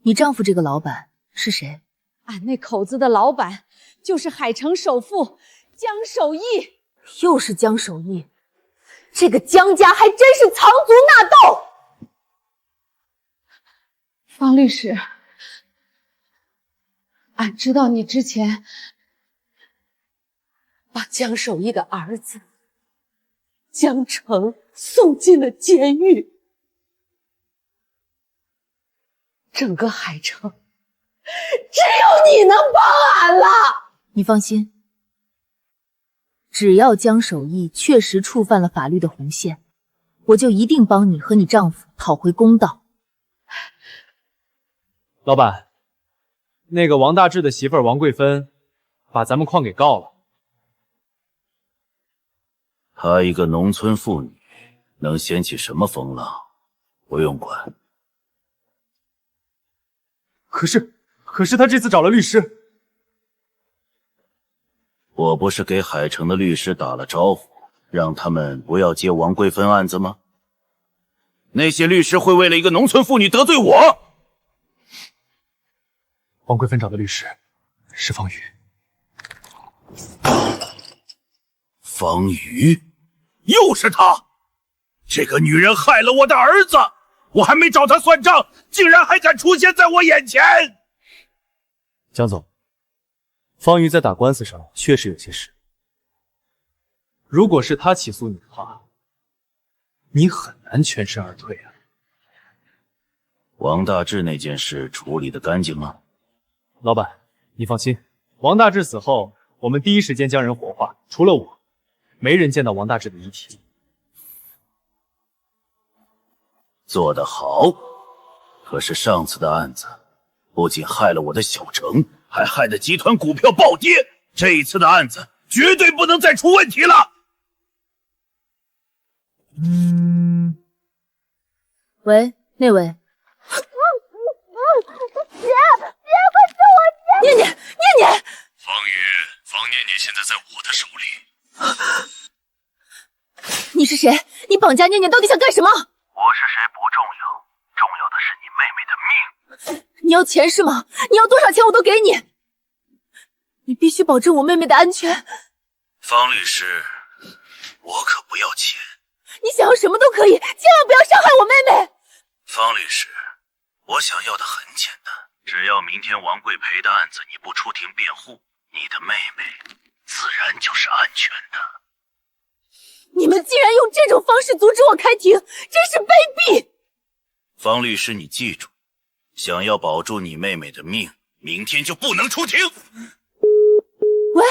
你丈夫这个老板是谁？俺那口子的老板就是海城首富江守义。又是江守义，这个江家还真是藏族纳豆。方律师，俺知道你之前把江守义的儿子江城送进了监狱，整个海城只有你能帮俺了。你放心，只要江守义确实触犯了法律的红线，我就一定帮你和你丈夫讨回公道。老板，那个王大治的媳妇儿王桂芬把咱们矿给告了。她一个农村妇女，能掀起什么风浪？不用管。可是他这次找了律师。我不是给海城的律师打了招呼，让他们不要接王贵芬案子吗？那些律师会为了一个农村妇女得罪我？王贵芬找的律师是方瑜。方瑜，又是她！这个女人害了我的儿子，我还没找她算账，竟然还敢出现在我眼前！江总，方瑜在打官司上确实有些事。如果是他起诉你的话，你很难全身而退啊。王大治那件事处理得干净吗？老板，你放心，王大治死后，我们第一时间将人火化，除了我，没人见到王大治的遗体。做得好，可是上次的案子不仅害了我的小城，还害得集团股票暴跌。这一次的案子绝对不能再出问题了。喂，那位。姐，快救我！姐，念念，方宇，方念念现在在我的手里。你是谁？你绑架念念到底想干什么？我是谁不重要，重要的是你妹妹的命。你要钱是吗？你要多少钱我都给你。你必须保证我妹妹的安全。方律师，我可不要钱。你想要什么都可以，千万不要伤害我妹妹。方律师，我想要的很简单，只要明天王贵培的案子你不出庭辩护，你的妹妹自然就是安全的。你们竟然用这种方式阻止我开庭，真是卑鄙！方律师，你记住，想要保住你妹妹的命，明天就不能出庭。喂，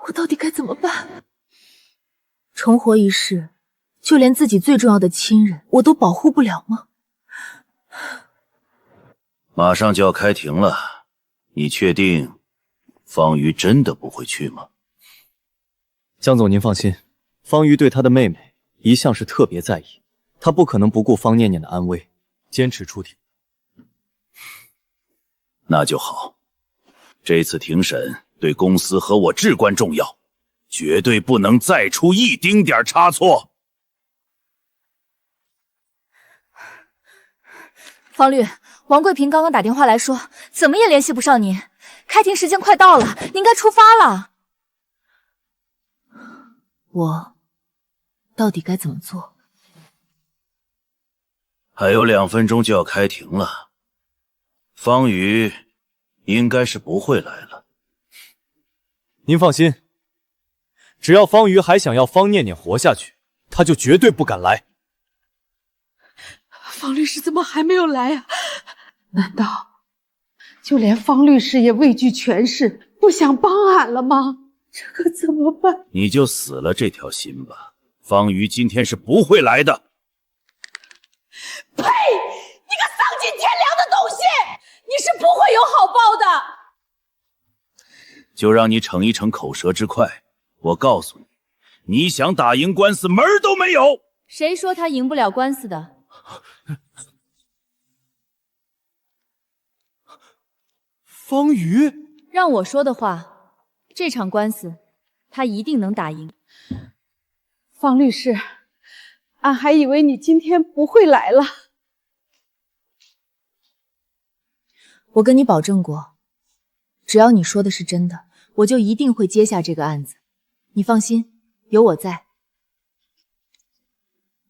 我到底该怎么办？重活一世，就连自己最重要的亲人我都保护不了吗？马上就要开庭了，你确定方瑜真的不会去吗？江总您放心，方瑜对他的妹妹一向是特别在意，他不可能不顾方念念的安危，坚持出庭。那就好，这次庭审对公司和我至关重要，绝对不能再出一丁点差错。方律，王贵平刚刚打电话来说，怎么也联系不上您，开庭时间快到了，您该出发了。我到底该怎么做？还有2分钟就要开庭了，方瑜应该是不会来了。您放心，只要方瑜还想要方念念活下去，他就绝对不敢来。方律师怎么还没有来啊？难道就连方律师也畏惧权势，不想帮俺了吗？这可怎么办？你就死了这条心吧，方瑜今天是不会来的。呸！你个丧尽天良的东西，你是不会有好报的。就让你逞一逞口舌之快，我告诉你，你想打赢官司门儿都没有。谁说他赢不了官司的？方瑜，让我说的话，这场官司他一定能打赢。方律师，俺还以为你今天不会来了。我跟你保证过，只要你说的是真的，我就一定会接下这个案子。你放心，有我在，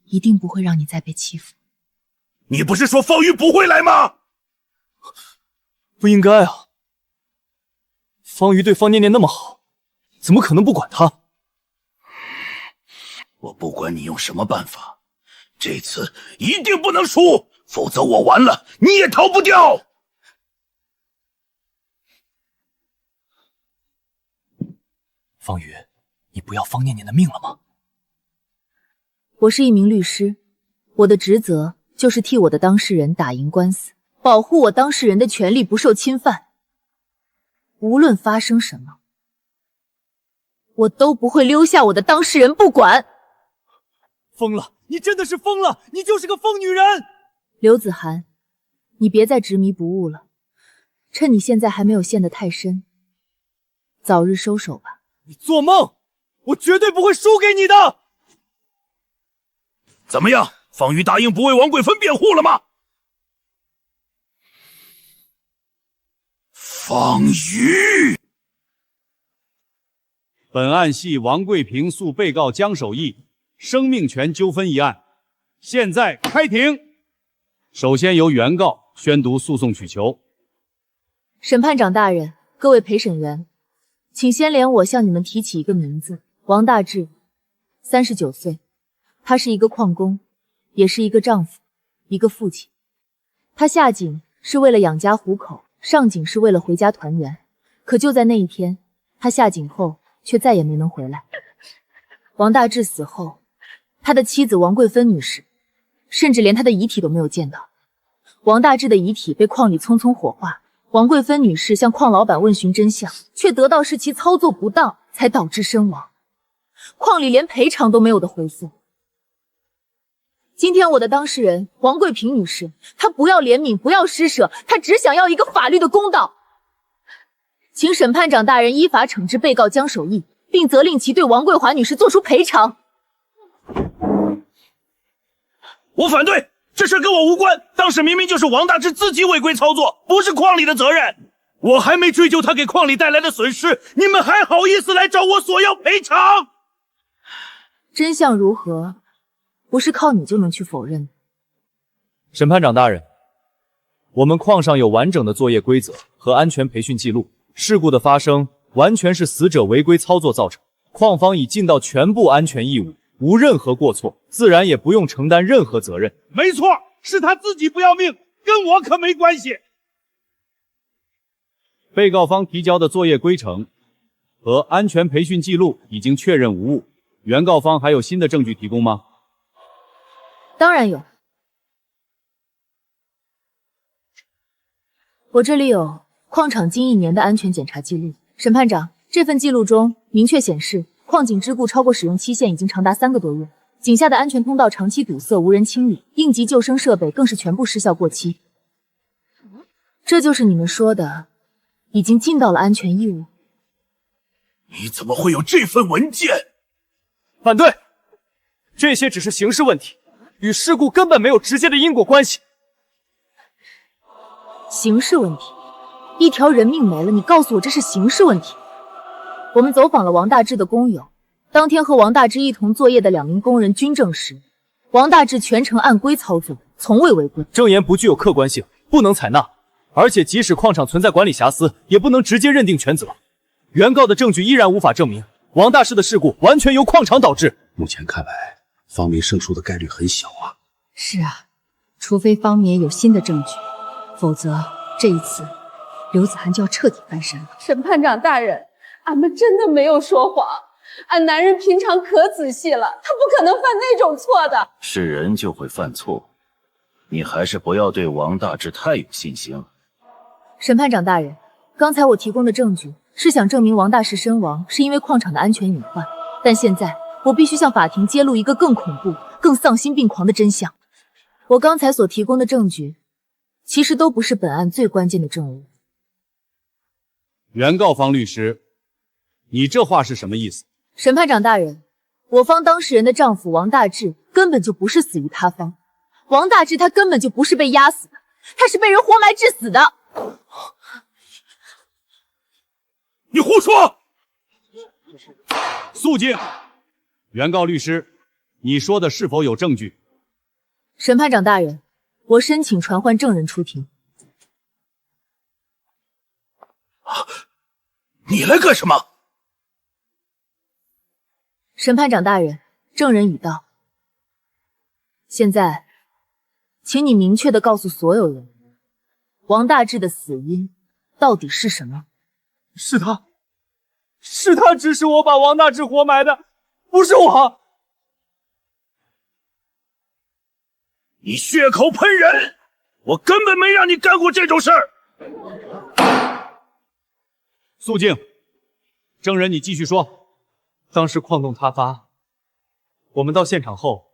一定不会让你再被欺负。你不是说方瑜不会来吗？不应该啊！方瑜对方念念那么好，怎么可能不管他？我不管你用什么办法，这次一定不能输，否则我完了，你也逃不掉。方瑜，你不要方念念的命了吗？我是一名律师，我的职责就是替我的当事人打赢官司，保护我当事人的权利不受侵犯。无论发生什么，我都不会丢下我的当事人不管。疯了！你真的是疯了！你就是个疯女人！刘子涵，你别再执迷不悟了，趁你现在还没有陷得太深，早日收手吧。你做梦！我绝对不会输给你的。怎么样，方瑜答应不为王贵芬辩护了吗？方瑜，本案系王贵平诉被告江守义生命权纠纷一案，现在开庭。首先由原告宣读诉讼取求。审判长大人，各位陪审员，请先联我向你们提起一个名字：王大治，39岁，他是一个矿工，也是一个丈夫，一个父亲。他下井是为了养家糊口，上井是为了回家团圆。可就在那一天，他下井后却再也没能回来。王大治死后，他的妻子王贵芬女士甚至连他的遗体都没有见到。王大治的遗体被矿里匆匆火化，王贵芬女士向矿老板问询真相，却得到是其操作不当才导致身亡。矿里连赔偿都没有的回复。今天我的当事人王贵平女士，她不要怜悯，不要施舍，她只想要一个法律的公道。请审判长大人依法惩治被告江守义，并责令其对王桂华女士作出赔偿。我反对，这事跟我无关。当时明明就是王大治自己违规操作，不是矿里的责任。我还没追究他给矿里带来的损失，你们还好意思来找我索要赔偿？真相如何，不是靠你就能去否认的。审判长大人，我们矿上有完整的作业规则和安全培训记录，事故的发生完全是死者违规操作造成，矿方已尽到全部安全义务，无任何过错，自然也不用承担任何责任。没错，是他自己不要命，跟我可没关系。被告方提交的作业规程和安全培训记录已经确认无误，原告方还有新的证据提供吗？当然有，我这里有矿场近1年的安全检查记录。审判长，这份记录中明确显示，矿井之故超过使用期限已经长达3个多月，井下的安全通道长期堵塞，无人清理，应急救生设备更是全部失效过期。这就是你们说的已经尽到了安全义务？你怎么会有这份文件？反对，这些只是刑事问题，与事故根本没有直接的因果关系。刑事问题？一条人命没了，你告诉我这是刑事问题？我们走访了王大治的工友，当天和王大治一同作业的2名工人均证实，王大治全程按规操作，从未违规。证言不具有客观性，不能采纳。而且即使矿场存在管理瑕疵，也不能直接认定全责。原告的证据依然无法证明王大治的事故完全由矿场导致。目前看来，方明胜诉的概率很小啊。是啊，除非方明有新的证据，否则这一次刘子涵就要彻底翻身了。审判长大人，俺们真的没有说谎，俺男人平常可仔细了，他不可能犯那种错的。是人就会犯错，你还是不要对王大治太有信心了。审判长大人，刚才我提供的证据是想证明王大治身亡是因为矿场的安全隐患，但现在我必须向法庭揭露一个更恐怖、更丧心病狂的真相。我刚才所提供的证据，其实都不是本案最关键的证物。原告方律师，你这话是什么意思？审判长大人，我方当事人的丈夫王大治根本就不是死于他方，王大治他根本就不是被压死的，他是被人活埋致死的。你胡说！肃静！原告律师，你说的是否有证据？审判长大人，我申请传唤证人出庭。你来干什么？审判长大人，证人已到。现在，请你明确的告诉所有人，王大治的死因到底是什么？是他指使我把王大治活埋的，不是我。你血口喷人，我根本没让你干过这种事儿。肃静！证人，你继续说。当时矿洞塌发，我们到现场后，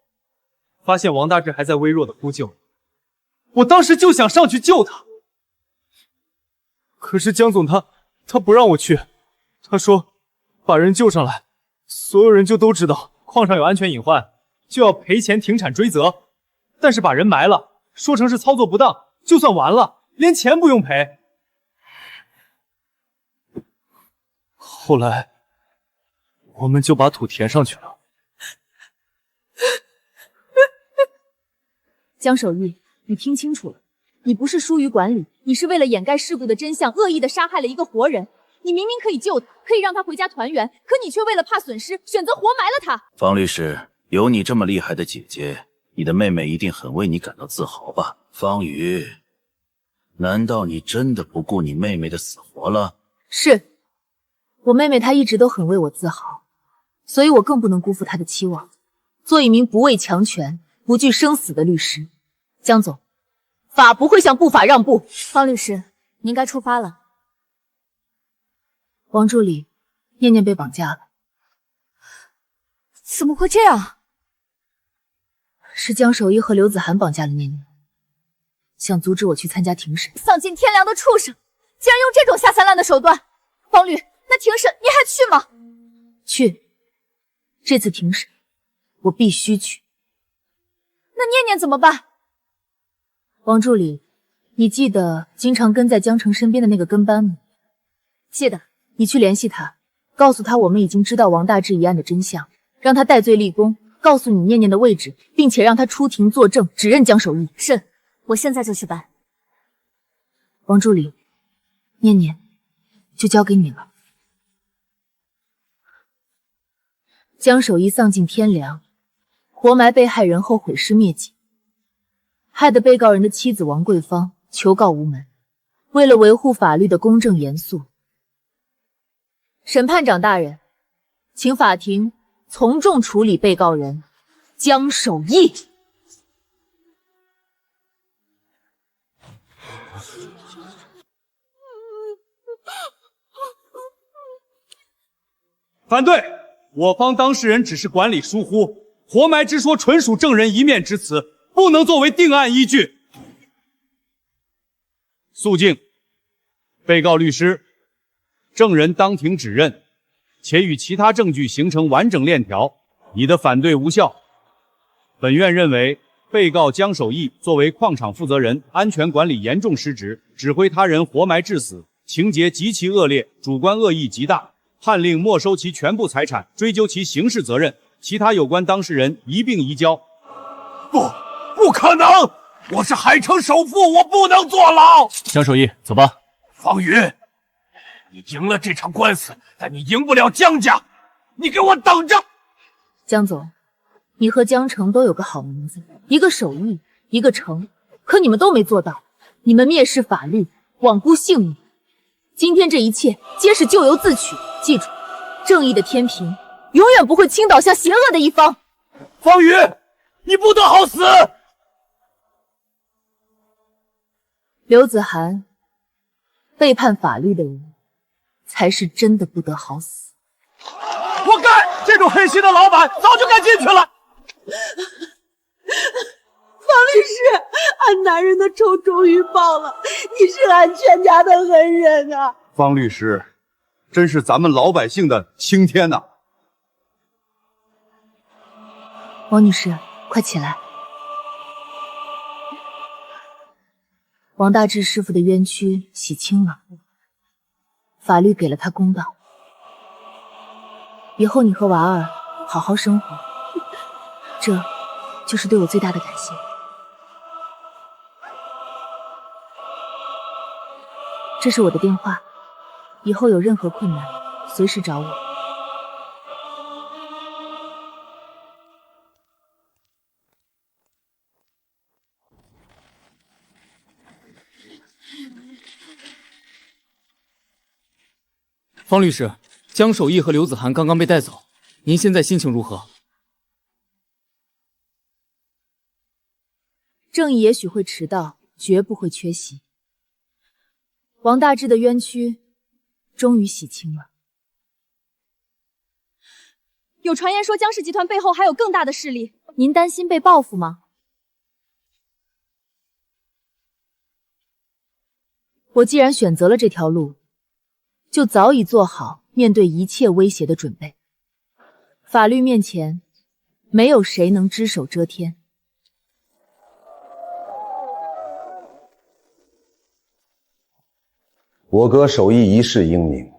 发现王大治还在微弱的呼救，我当时就想上去救他，可是江总他不让我去，他说把人救上来，所有人就都知道矿上有安全隐患，就要赔钱停产追责。但是把人埋了，说成是操作不当，就算完了，连钱不用赔。后来，我们就把土填上去了。江守义，你听清楚了，你不是疏于管理，你是为了掩盖事故的真相，恶意的杀害了一个活人。你明明可以救他，可以让他回家团圆，可你却为了怕损失，选择活埋了他。方律师，有你这么厉害的姐姐，你的妹妹一定很为你感到自豪吧？方宇，难道你真的不顾你妹妹的死活了？是，我妹妹她一直都很为我自豪，所以我更不能辜负她的期望，做一名不畏强权、不惧生死的律师。江总，法不会向不法让步。方律师，您该出发了。王助理，念念被绑架了。怎么会这样？是江守一和刘子涵绑架了念念，想阻止我去参加庭审。丧尽天良的畜生，竟然用这种下三滥的手段！方律，那庭审你还去吗？去，这次庭审我必须去。那念念怎么办？王助理，你记得经常跟在江城身边的那个跟班吗？记得。你去联系他，告诉他我们已经知道王大治一案的真相，让他戴罪立功，告诉你念念的位置，并且让他出庭作证，指认江守义。是，我现在就去办。王助理，念念就交给你了。江守义丧尽天良，活埋被害人后毁尸灭迹，害得被告人的妻子王桂芳求告无门。为了维护法律的公正严肃，审判长大人，请法庭从重处理被告人江守义。反对！我方当事人只是管理疏忽，活埋之说纯属证人一面之词，不能作为定案依据。肃静！被告律师。证人当庭指认，且与其他证据形成完整链条，你的反对无效。本院认为，被告江守义作为矿场负责人，安全管理严重失职，指挥他人活埋致死，情节极其恶劣，主观恶意极大，判令没收其全部财产，追究其刑事责任。其他有关当事人一并移交。不可能！我是海城首富，我不能坐牢。江守义，走吧。方宇。你赢了这场官司，但你赢不了江家，你给我等着！江总，你和江城都有个好名字，一个守义，一个城，可你们都没做到，你们蔑视法律，罔顾性命。今天这一切皆是咎由自取，记住，正义的天平永远不会倾倒向邪恶的一方。方宇，你不得好死！刘子涵，背叛法律的人才是真的不得好死。活该！这种狠心的老板早就该进去了。方律师，俺男人的仇终于报了，你是俺全家的恩人啊！方律师，真是咱们老百姓的青天呐！王女士，快起来！王大治师傅的冤屈洗清了。法律给了他公道，以后你和娃儿好好生活，这就是对我最大的感谢。这是我的电话，以后有任何困难随时找我。方律师，江守义和刘子涵刚刚被带走，您现在心情如何？正义也许会迟到，绝不会缺席。王大治的冤屈终于洗清了。有传言说江氏集团背后还有更大的势力，您担心被报复吗？我既然选择了这条路，就早已做好面对一切威胁的准备。法律面前，没有谁能只手遮天。我哥手艺一世英名，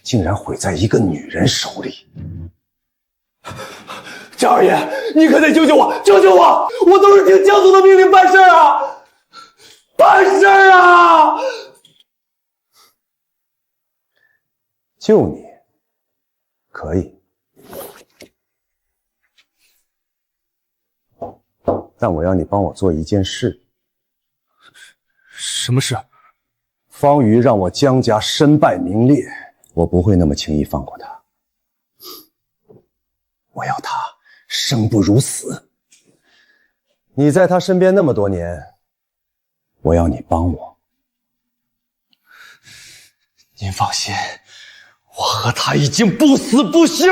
竟然毁在一个女人手里。江二爷，你可得救救我！救救我！我都是听江总的命令办事啊！办事啊！救你，可以，但我要你帮我做一件事。什么事？方瑜让我江家身败名裂，我不会那么轻易放过他。我要他生不如死。你在他身边那么多年，我要你帮我。您放心，我和他已经不死不休。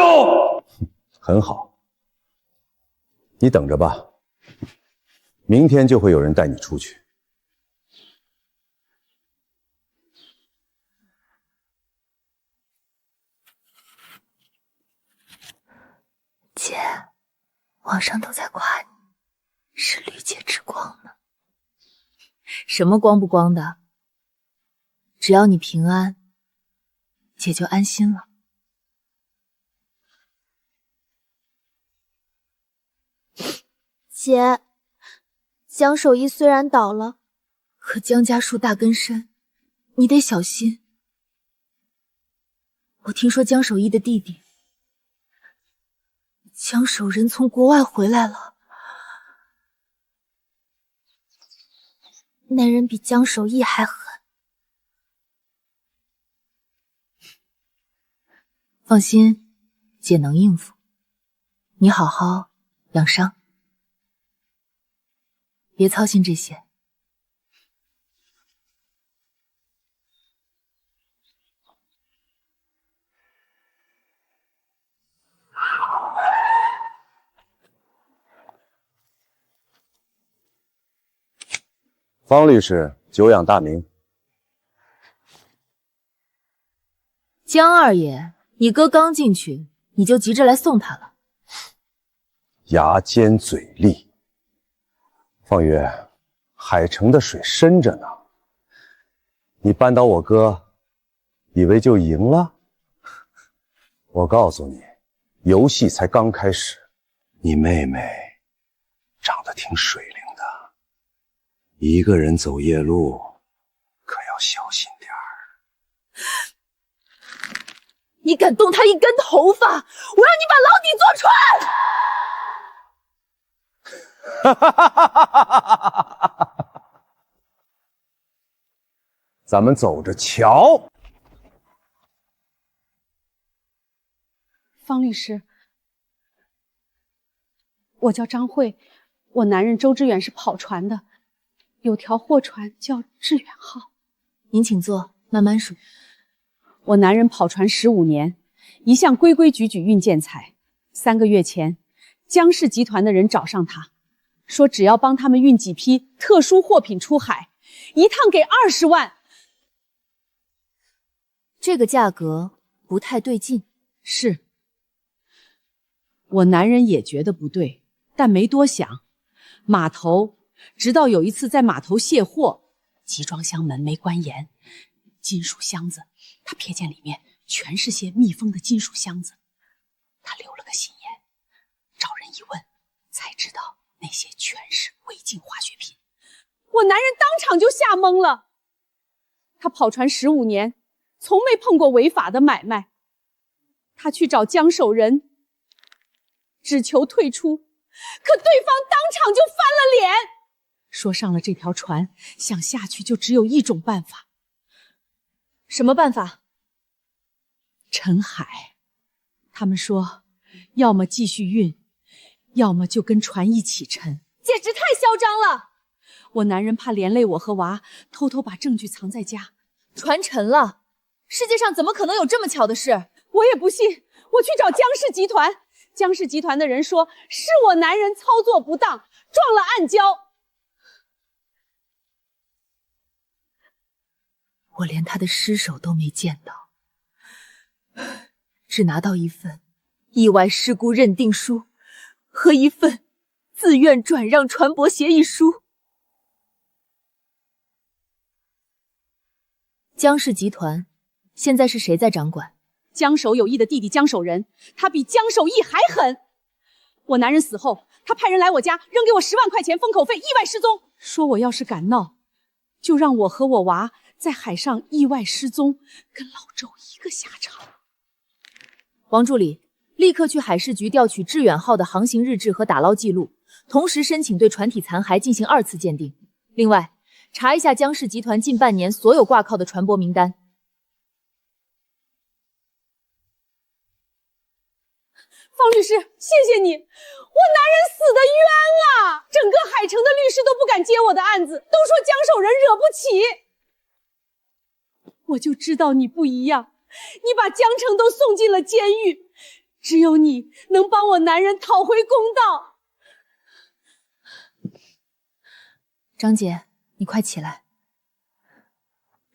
很好，你等着吧，明天就会有人带你出去。姐，网上都在夸你是绿界之光呢。什么光不光的，只要你平安，姐就安心了。姐，江守义虽然倒了，可江家树大根深，你得小心。我听说江守义的弟弟江守仁从国外回来了。那人比江守义还狠。放心，姐能应付。你好好养伤，别操心这些。方律师久仰大名。江二爷，你哥刚进去，你就急着来送他了。牙尖嘴利。方宇，海城的水深着呢，你扳倒我哥，以为就赢了？我告诉你，游戏才刚开始。你妹妹长得挺水灵的，一个人走夜路可要小心点儿。你敢动他一根头发，我让你把牢底坐穿！咱们走着瞧。方律师，我叫张慧，我男人周志远是跑船的，有条货船叫致远号。您请坐，慢慢数。我男人跑船15年，一向规规矩矩运建材。3个月前，江氏集团的人找上他，说只要帮他们运几批特殊货品出海，一趟给20万。这个价格不太对劲。是，我男人也觉得不对，但没多想。码头，直到有一次在码头卸货，集装箱门没关严，金属箱子，他瞥见里面全是些密封的金属箱子，他留了个心眼，找人一问，才知道那些全是违禁化学品。我男人当场就吓懵了。他跑船15年，从没碰过违法的买卖。他去找江守仁，只求退出，可对方当场就翻了脸，说上了这条船，想下去就只有一种办法。什么办法？沉海。他们说，要么继续运，要么就跟船一起沉。简直太嚣张了！我男人怕连累我和娃，偷偷把证据藏在家。船沉了，世界上怎么可能有这么巧的事？我也不信。我去找江氏集团，江氏集团的人说是我男人操作不当，撞了暗礁。我连他的尸首都没见到，只拿到一份意外事故认定书和一份自愿转让船舶协议书。江氏集团现在是谁在掌管？江守有义的弟弟江守仁，他比江守义还狠。我男人死后，他派人来我家，扔给我10万块钱封口费，意外失踪，说我要是敢闹，就让我和我娃在海上意外失踪，跟老周一个下场。王助理，立刻去海事局调取致远号的航行日志和打捞记录，同时申请对船体残骸进行2次鉴定。另外，查一下江氏集团近半年所有挂靠的船舶名单。方律师，谢谢你，我男人死得冤啊！整个海城的律师都不敢接我的案子，都说江守仁惹不起。我就知道你不一样，你把江城都送进了监狱，只有你能帮我男人讨回公道。张姐，你快起来！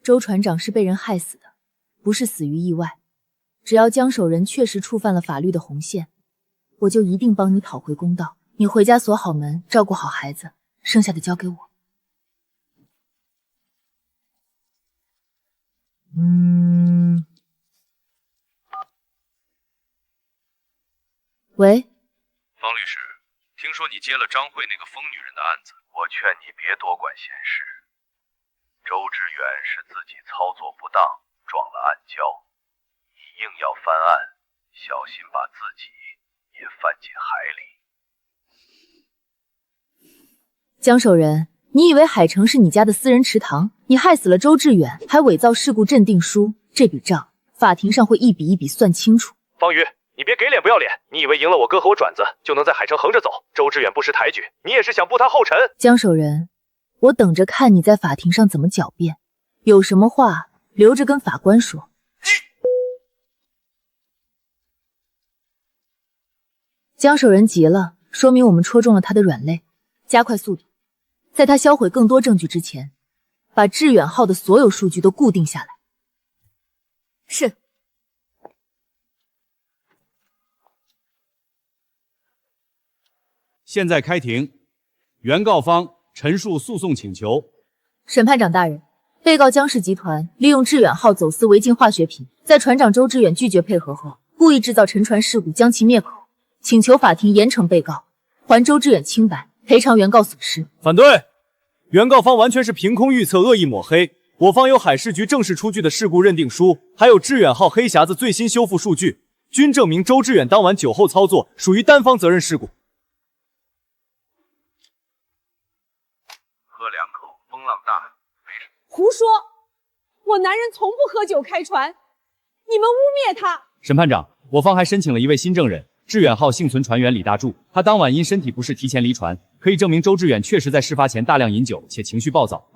周船长是被人害死的，不是死于意外。只要江守仁确实触犯了法律的红线，我就一定帮你讨回公道。你回家锁好门，照顾好孩子，剩下的交给我。喂，方律师，听说你接了张慧那个疯女人的案子，我劝你别多管闲事。周志远是自己操作不当，撞了暗礁。硬要翻案，小心把自己也翻进海里。江守仁，你以为海城是你家的私人池塘？你害死了周志远，还伪造事故认定书，这笔账法庭上会一笔一笔算清楚。方瑜，你别给脸不要脸！你以为赢了我哥和我转子就能在海城横着走？周志远不识抬举，你也是想步他后尘。江守仁，我等着看你在法庭上怎么狡辩，有什么话留着跟法官说。江守仁急了，说明我们戳中了他的软肋，加快速度，在他销毁更多证据之前，把致远号的所有数据都固定下来。是。现在开庭，原告方陈述诉讼请求。审判长大人，被告江氏集团利用致远号走私违禁化学品，在船长周志远拒绝配合后，故意制造沉船事故，将其灭口。请求法庭严惩被告，还周志远清白，赔偿原告损失。反对！原告方完全是凭空预测，恶意抹黑。我方有海事局正式出具的事故认定书，还有致远号黑匣子最新修复数据，均证明周志远当晚酒后操作，属于单方责任事故。喝2口，风浪大，没事。胡说！我男人从不喝酒开船，你们污蔑他。审判长，我方还申请了一位新证人。致远号幸存船员李大柱，他当晚因身体不适提前离船，可以证明周志远确实在事发前大量饮酒且情绪暴躁。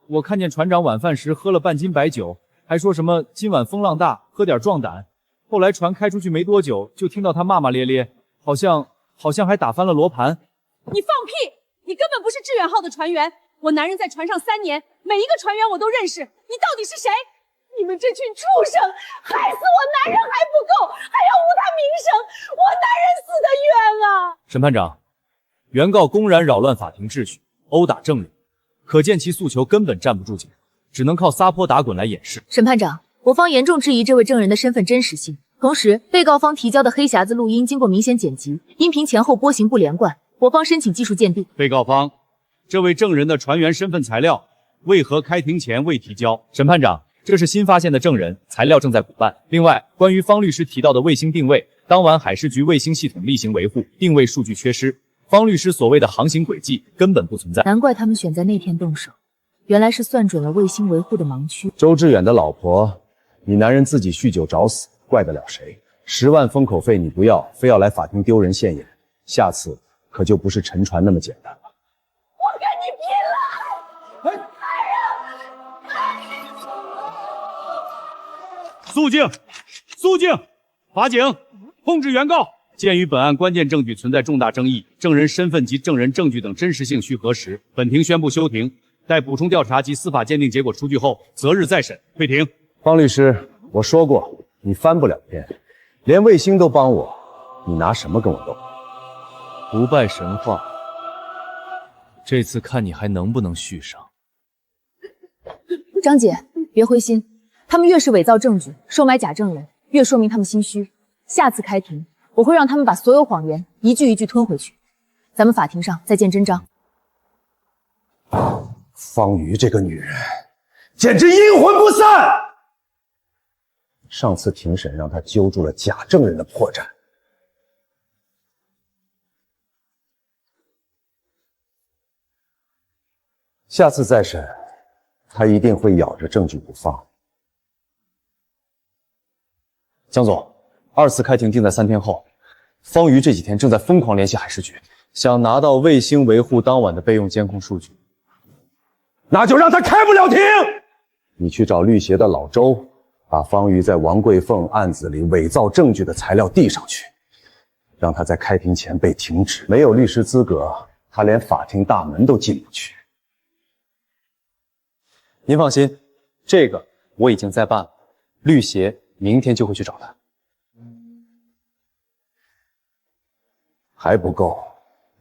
我看见船长晚饭时喝了半斤白酒，还说什么今晚风浪大，喝点壮胆。后来船开出去没多久，就听到他骂骂咧咧，好像还打翻了罗盘。你放屁！你根本不是致远号的船员。我男人在船上3年，每一个船员我都认识。你到底是谁？你们这群畜生，害死我男人还不够，还要污他名声，我男人死得冤啊！审判长，原告公然扰乱法庭秩序，殴打证人，可见其诉求根本站不住脚，只能靠撒泼打滚来掩饰。审判长，我方严重质疑这位证人的身份真实性，同时被告方提交的黑匣子录音经过明显剪辑，音频前后波形不连贯，我方申请技术鉴定。被告方，这位证人的船员身份材料为何开庭前未提交？审判长，这是新发现的证人，材料正在补办。另外，关于方律师提到的卫星定位，当晚海事局卫星系统例行维护，定位数据缺失，方律师所谓的航行轨迹根本不存在。难怪他们选在那天动手，原来是算准了卫星维护的盲区。周志远的老婆，你男人自己酗酒找死，怪得了谁？10万封口费你不要，非要来法庭丢人现眼，下次可就不是沉船那么简单了。我跟你拼了！肃静！肃静！法警，控制原告。鉴于本案关键证据存在重大争议，证人身份及证人证据等真实性需核实，本庭宣布休庭，待补充调查及司法鉴定结果出具后，择日再审。退庭。方律师，我说过，你翻不了篇，连卫星都帮我，你拿什么跟我斗？不败神话，这次看你还能不能续上。张姐，别灰心，他们越是伪造证据、收买假证人，越说明他们心虚。下次开庭，我会让他们把所有谎言一句一句吞回去。咱们法庭上再见真章。方瑜这个女人，简直阴魂不散！上次庭审让她揪住了假证人的破绽，下次再审，她一定会咬着证据不放。江总，2次开庭定在3天后。方瑜这几天正在疯狂联系海事局，想拿到卫星维护当晚的备用监控数据。那就让他开不了庭。你去找律协的老周，把方瑜在王桂凤案子里伪造证据的材料递上去，让他在开庭前被停职，没有律师资格，他连法庭大门都进不去。您放心，这个我已经在办了，律协明天就会去找他。还不够，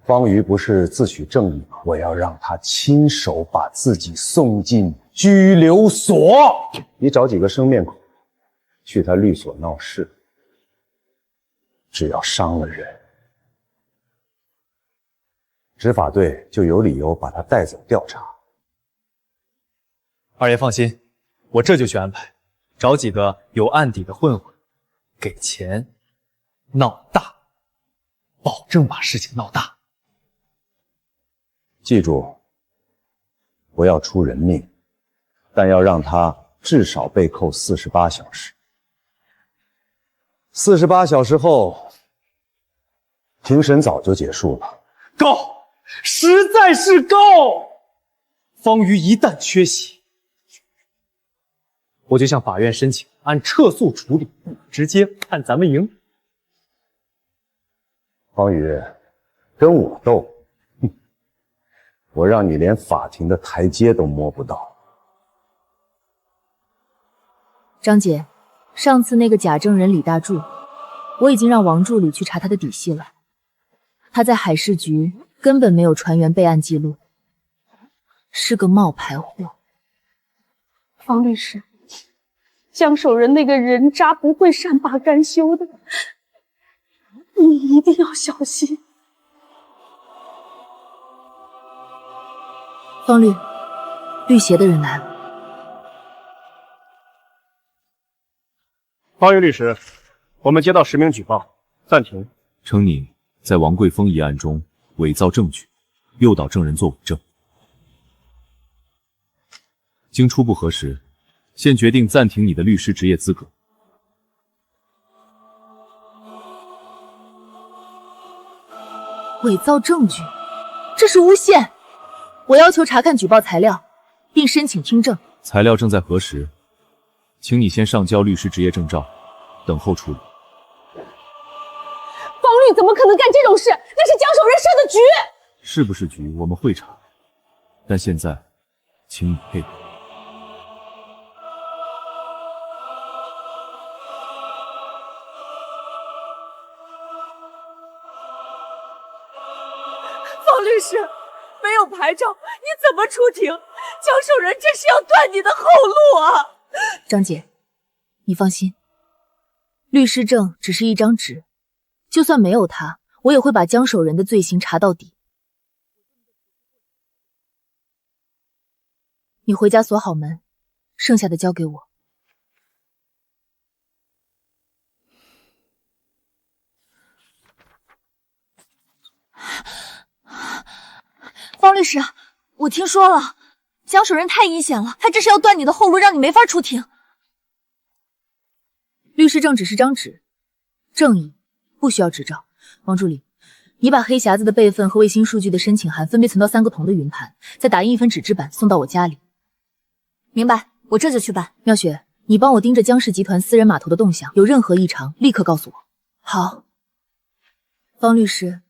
方瑜不是自诩正义吗？我要让他亲手把自己送进拘留所。你找几个生面孔，去他律所闹事，只要伤了人，执法队就有理由把他带走调查。二爷放心，我这就去安排，找几个有案底的混混，给钱，闹大，保证把事情闹大。记住，不要出人命，但要让他至少被扣48小时。48小时后，庭审早就结束了。够，实在是够！方瑜一旦缺席，我就向法院申请按撤诉处理，直接判咱们赢。方瑜，跟我斗，我让你连法庭的台阶都摸不到。张姐，上次那个假证人李大柱，我已经让王助理去查他的底细了。他在海事局根本没有船员备案记录，是个冒牌货。方律师，江守仁那个人渣不会善罢甘休的，你一定要小心。方律，律协的人来了。方瑜律师，我们接到10名举报，暂停。称你在王桂峰一案中伪造证据，诱导证人作伪证。经初步核实，现决定暂停你的律师执业资格。伪造证据，这是诬陷！我要求查看举报材料，并申请听证。材料正在核实，请你先上交律师执业证照，等候处理。方律怎么可能干这种事？那是江守仁设的局。是不是局我们会查，但现在，请你配合。方律师，没有牌照，你怎么出庭？江守仁这是要断你的后路啊！张姐，你放心，律师证只是一张纸，就算没有他，我也会把江守仁的罪行查到底。你回家锁好门，剩下的交给我。方律师，我听说了，江守仁太阴险了，他这是要断你的后路，让你没法出庭。律师证只是张纸，正义不需要执照。王助理，你把黑匣子的备份和卫星数据的申请函分别存到3个铜的云盘，再打印1份纸质版送到我家里。明白，我这就去办。妙雪，你帮我盯着江氏集团私人码头的动向，有任何异常立刻告诉我。好。方律师，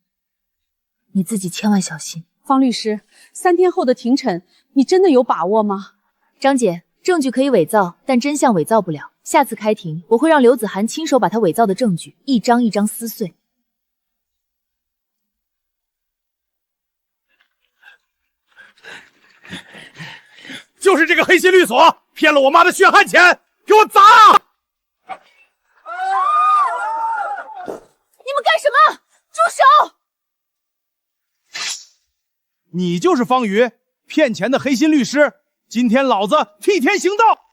你自己千万小心。方律师，3天后的庭审，你真的有把握吗？张姐，证据可以伪造，但真相伪造不了。下次开庭，我会让刘子涵亲手把他伪造的证据一张一张撕碎。黑心律所骗了我妈的血汗钱，给我砸！你们干什么？住手！你就是方瑜，骗钱的黑心律师。今天老子替天行道！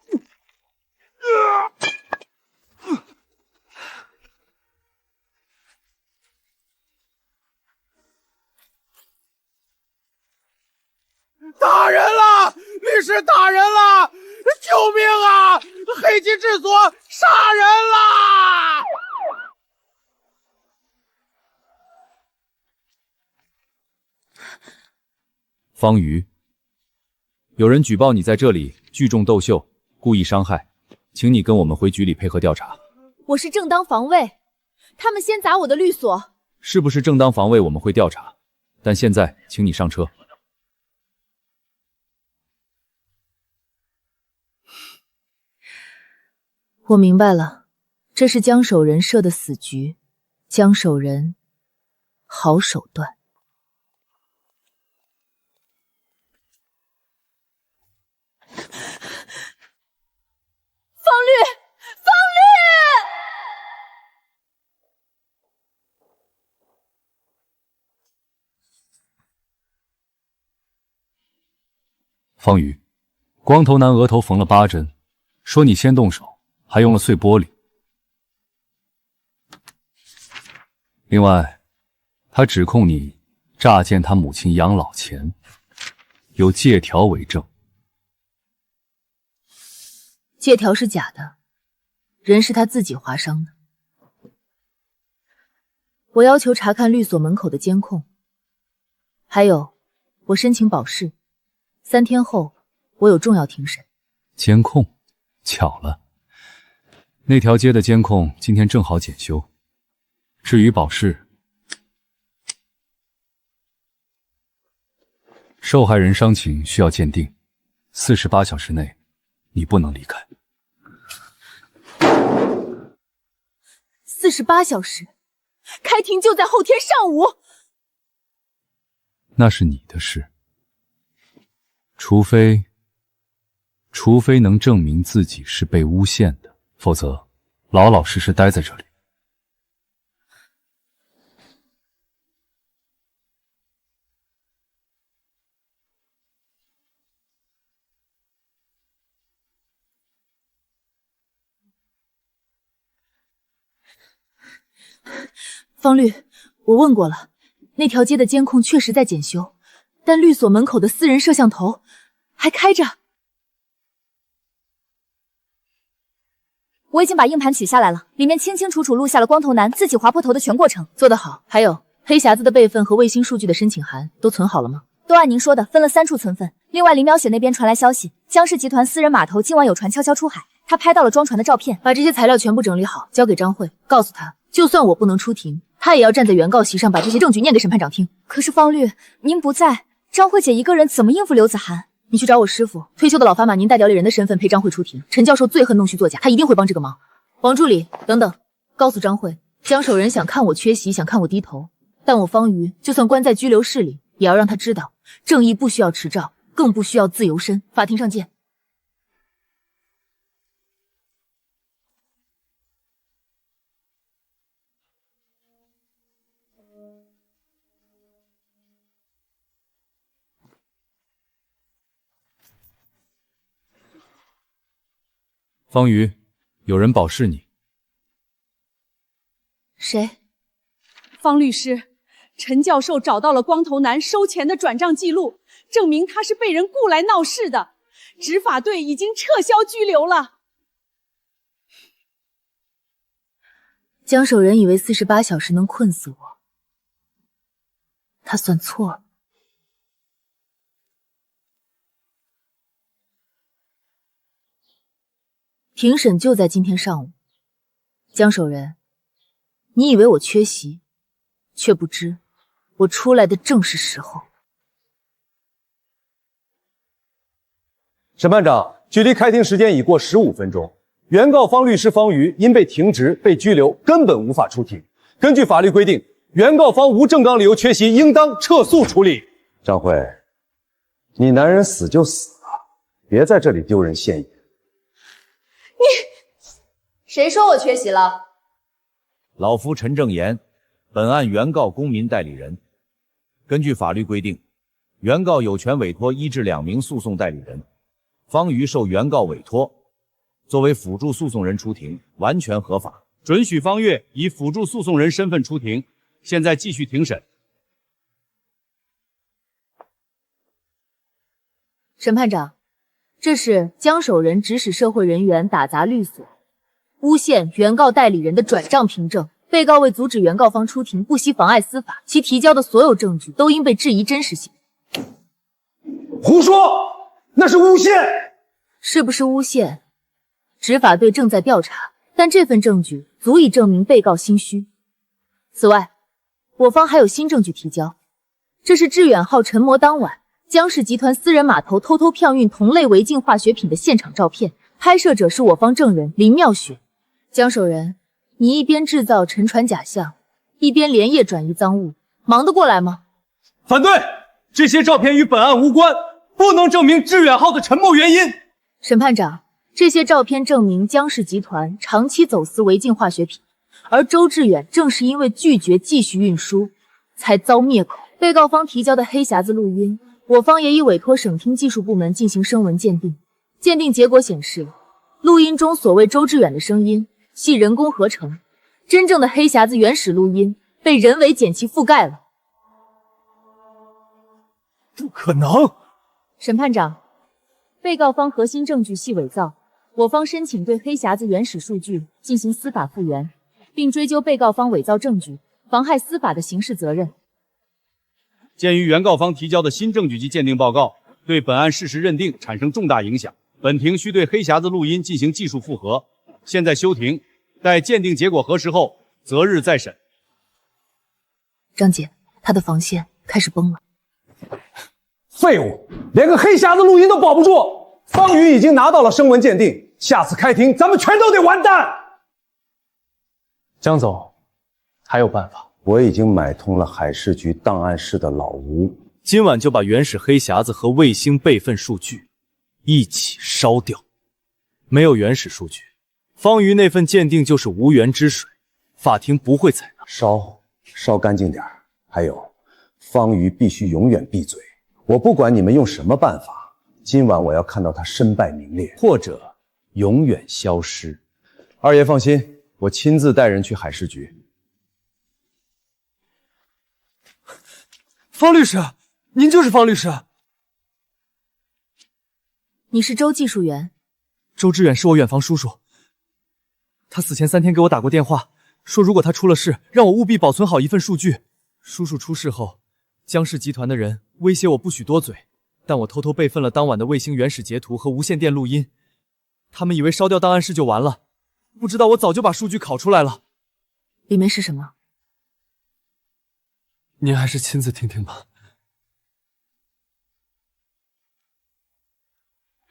打人了！律师打人了！救命啊！黑金治所杀人啦！方瑜，有人举报你在这里聚众斗秀，故意伤害，请你跟我们回局里配合调查。我是正当防卫，他们先砸我的律所，是不是正当防卫我们会调查，但现在请你上车。我明白了，这是江守仁设的死局。江守仁，好手段。方律，方律！方瑜，光头男额头缝了8针，说你先动手。还用了碎玻璃。另外，他指控你诈骗他母亲养老钱，有借条为证。借条是假的，人是他自己划伤的。我要求查看律所门口的监控，还有，我申请保释，3天后我有重要庭审。监控，巧了。那条街的监控今天正好检修。至于保释，受害人伤情需要鉴定，48小时内你不能离开。48小时，开庭就在后天上午。那是你的事，除非能证明自己是被诬陷的。否则，老老实实待在这里。方律，我问过了，那条街的监控确实在检修，但律所门口的私人摄像头还开着。我已经把硬盘取下来了，里面清清楚楚录下了光头男自己划破头的全过程。做得好。还有黑匣子的备份和卫星数据的申请函都存好了吗？都按您说的分了3处存份。另外，林淼雪那边传来消息，江氏集团私人码头今晚有船悄悄出海，他拍到了装船的照片。把这些材料全部整理好，交给张慧，告诉他，就算我不能出庭，他也要站在原告席上把这些证据念给审判长听。可是方律，您不在，张慧姐一个人怎么应付刘子涵？你去找我师傅，退休的老砝码，您代表理人的身份陪张慧出庭。陈教授最恨弄虚作假，他一定会帮这个忙。王助理，等等，告诉张慧，江守仁想看我缺席，想看我低头，但我方瑜就算关在拘留室里，也要让他知道，正义不需要持照，更不需要自由身。法庭上见。方瑜，有人保释你。谁？方律师，陈教授找到了光头男收钱的转账记录，证明他是被人雇来闹事的。执法队已经撤销拘留了。江守仁以为48小时能困死我，他算错了。庭审就在今天上午。江守仁，你以为我缺席，却不知我出来的正是时候。审判长，距离开庭时间已过15分钟，原告方律师方瑜因被停职、被拘留，根本无法出庭。根据法律规定，原告方无正当理由缺席，应当撤诉处理。张慧，你男人死就死了，别在这里丢人现眼。谁说我缺席了？老夫陈正言，本案原告公民代理人。根据法律规定，原告有权委托1至2名诉讼代理人，方瑜受原告委托，作为辅助诉讼人出庭，完全合法。准许方月以辅助诉讼人身份出庭，现在继续庭审。审判长，这是江守仁指使社会人员打砸律所，诬陷原告代理人的转账凭证。被告为阻止原告方出庭，不惜妨碍司法，其提交的所有证据都应被质疑真实性。胡说，那是诬陷。是不是诬陷？执法队正在调查，但这份证据足以证明被告心虚。此外，我方还有新证据提交，这是致远号沉没当晚江氏集团私人码头偷偷票运同类违禁化学品的现场照片，拍摄者是我方证人林妙雪。江守仁，你一边制造沉船假象，一边连夜转移赃物，忙得过来吗？反对，这些照片与本案无关，不能证明致远号的沉没原因。审判长，这些照片证明江氏集团长期走私违禁化学品，而周致远正是因为拒绝继续运输，才遭灭口。被告方提交的黑匣子录音，我方也已委托省厅技术部门进行声纹鉴定，鉴定结果显示，录音中所谓周致远的声音系人工合成，真正的黑匣子原始录音被人为剪辑覆盖了。不可能！审判长，被告方核心证据系伪造，我方申请对黑匣子原始数据进行司法复原，并追究被告方伪造证据，妨害司法的刑事责任。鉴于原告方提交的新证据及鉴定报告对本案事实认定产生重大影响，本庭需对黑匣子录音进行技术复核。现在休庭，待鉴定结果核实后，择日再审。张姐，他的防线开始崩了。废物，连个黑匣子录音都保不住。方宇已经拿到了声纹鉴定，下次开庭咱们全都得完蛋。江总，还有办法？我已经买通了海事局档案室的老吴，今晚就把原始黑匣子和卫星备份数据一起烧掉。没有原始数据，方瑜那份鉴定就是无源之水，法庭不会采纳。烧干净点儿。还有，方瑜必须永远闭嘴。我不管你们用什么办法，今晚我要看到他身败名裂，或者永远消失。二爷放心，我亲自带人去海事局。方律师，您就是方律师？你是周技术员？周致远是我远房叔叔，他死前3天给我打过电话，说如果他出了事，让我务必保存好一份数据。叔叔出事后，江氏集团的人威胁我不许多嘴，但我偷偷备份了当晚的卫星原始截图和无线电录音。他们以为烧掉档案室就完了，不知道我早就把数据拷出来了。里面是什么？您还是亲自听听吧。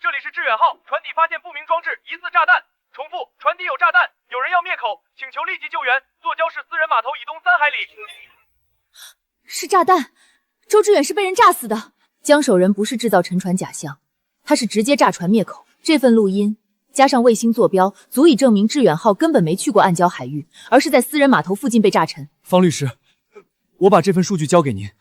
这里是致远号，船底发现不明装置，疑似炸弹。重复，船底有炸弹，有人要灭口，请求立即救援。座礁市私人码头以东3海里。是炸弹，周致远是被人炸死的。江守仁不是制造沉船假象，他是直接炸船灭口。这份录音加上卫星坐标，足以证明致远号根本没去过暗礁海域，而是在私人码头附近被炸沉。方律师，我把这份数据交给您，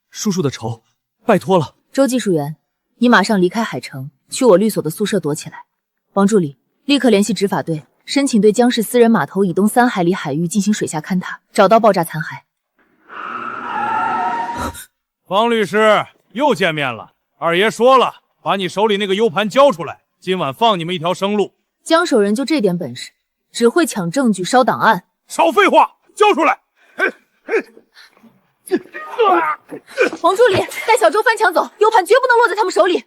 叔叔的仇，拜托了。周技术员，你马上离开海城，去我律所的宿舍躲起来。王助理，立刻联系执法队，申请对江氏私人码头以东3海里海域进行水下勘探，找到爆炸残骸。方律师，又见面了。二爷说了，把你手里那个 U 盘交出来，今晚放你们一条生路。江守仁就这点本事，只会抢证据、烧档案。少废话，交出来！王助理，带小周翻墙走 ，U 盘绝不能落在他们手里。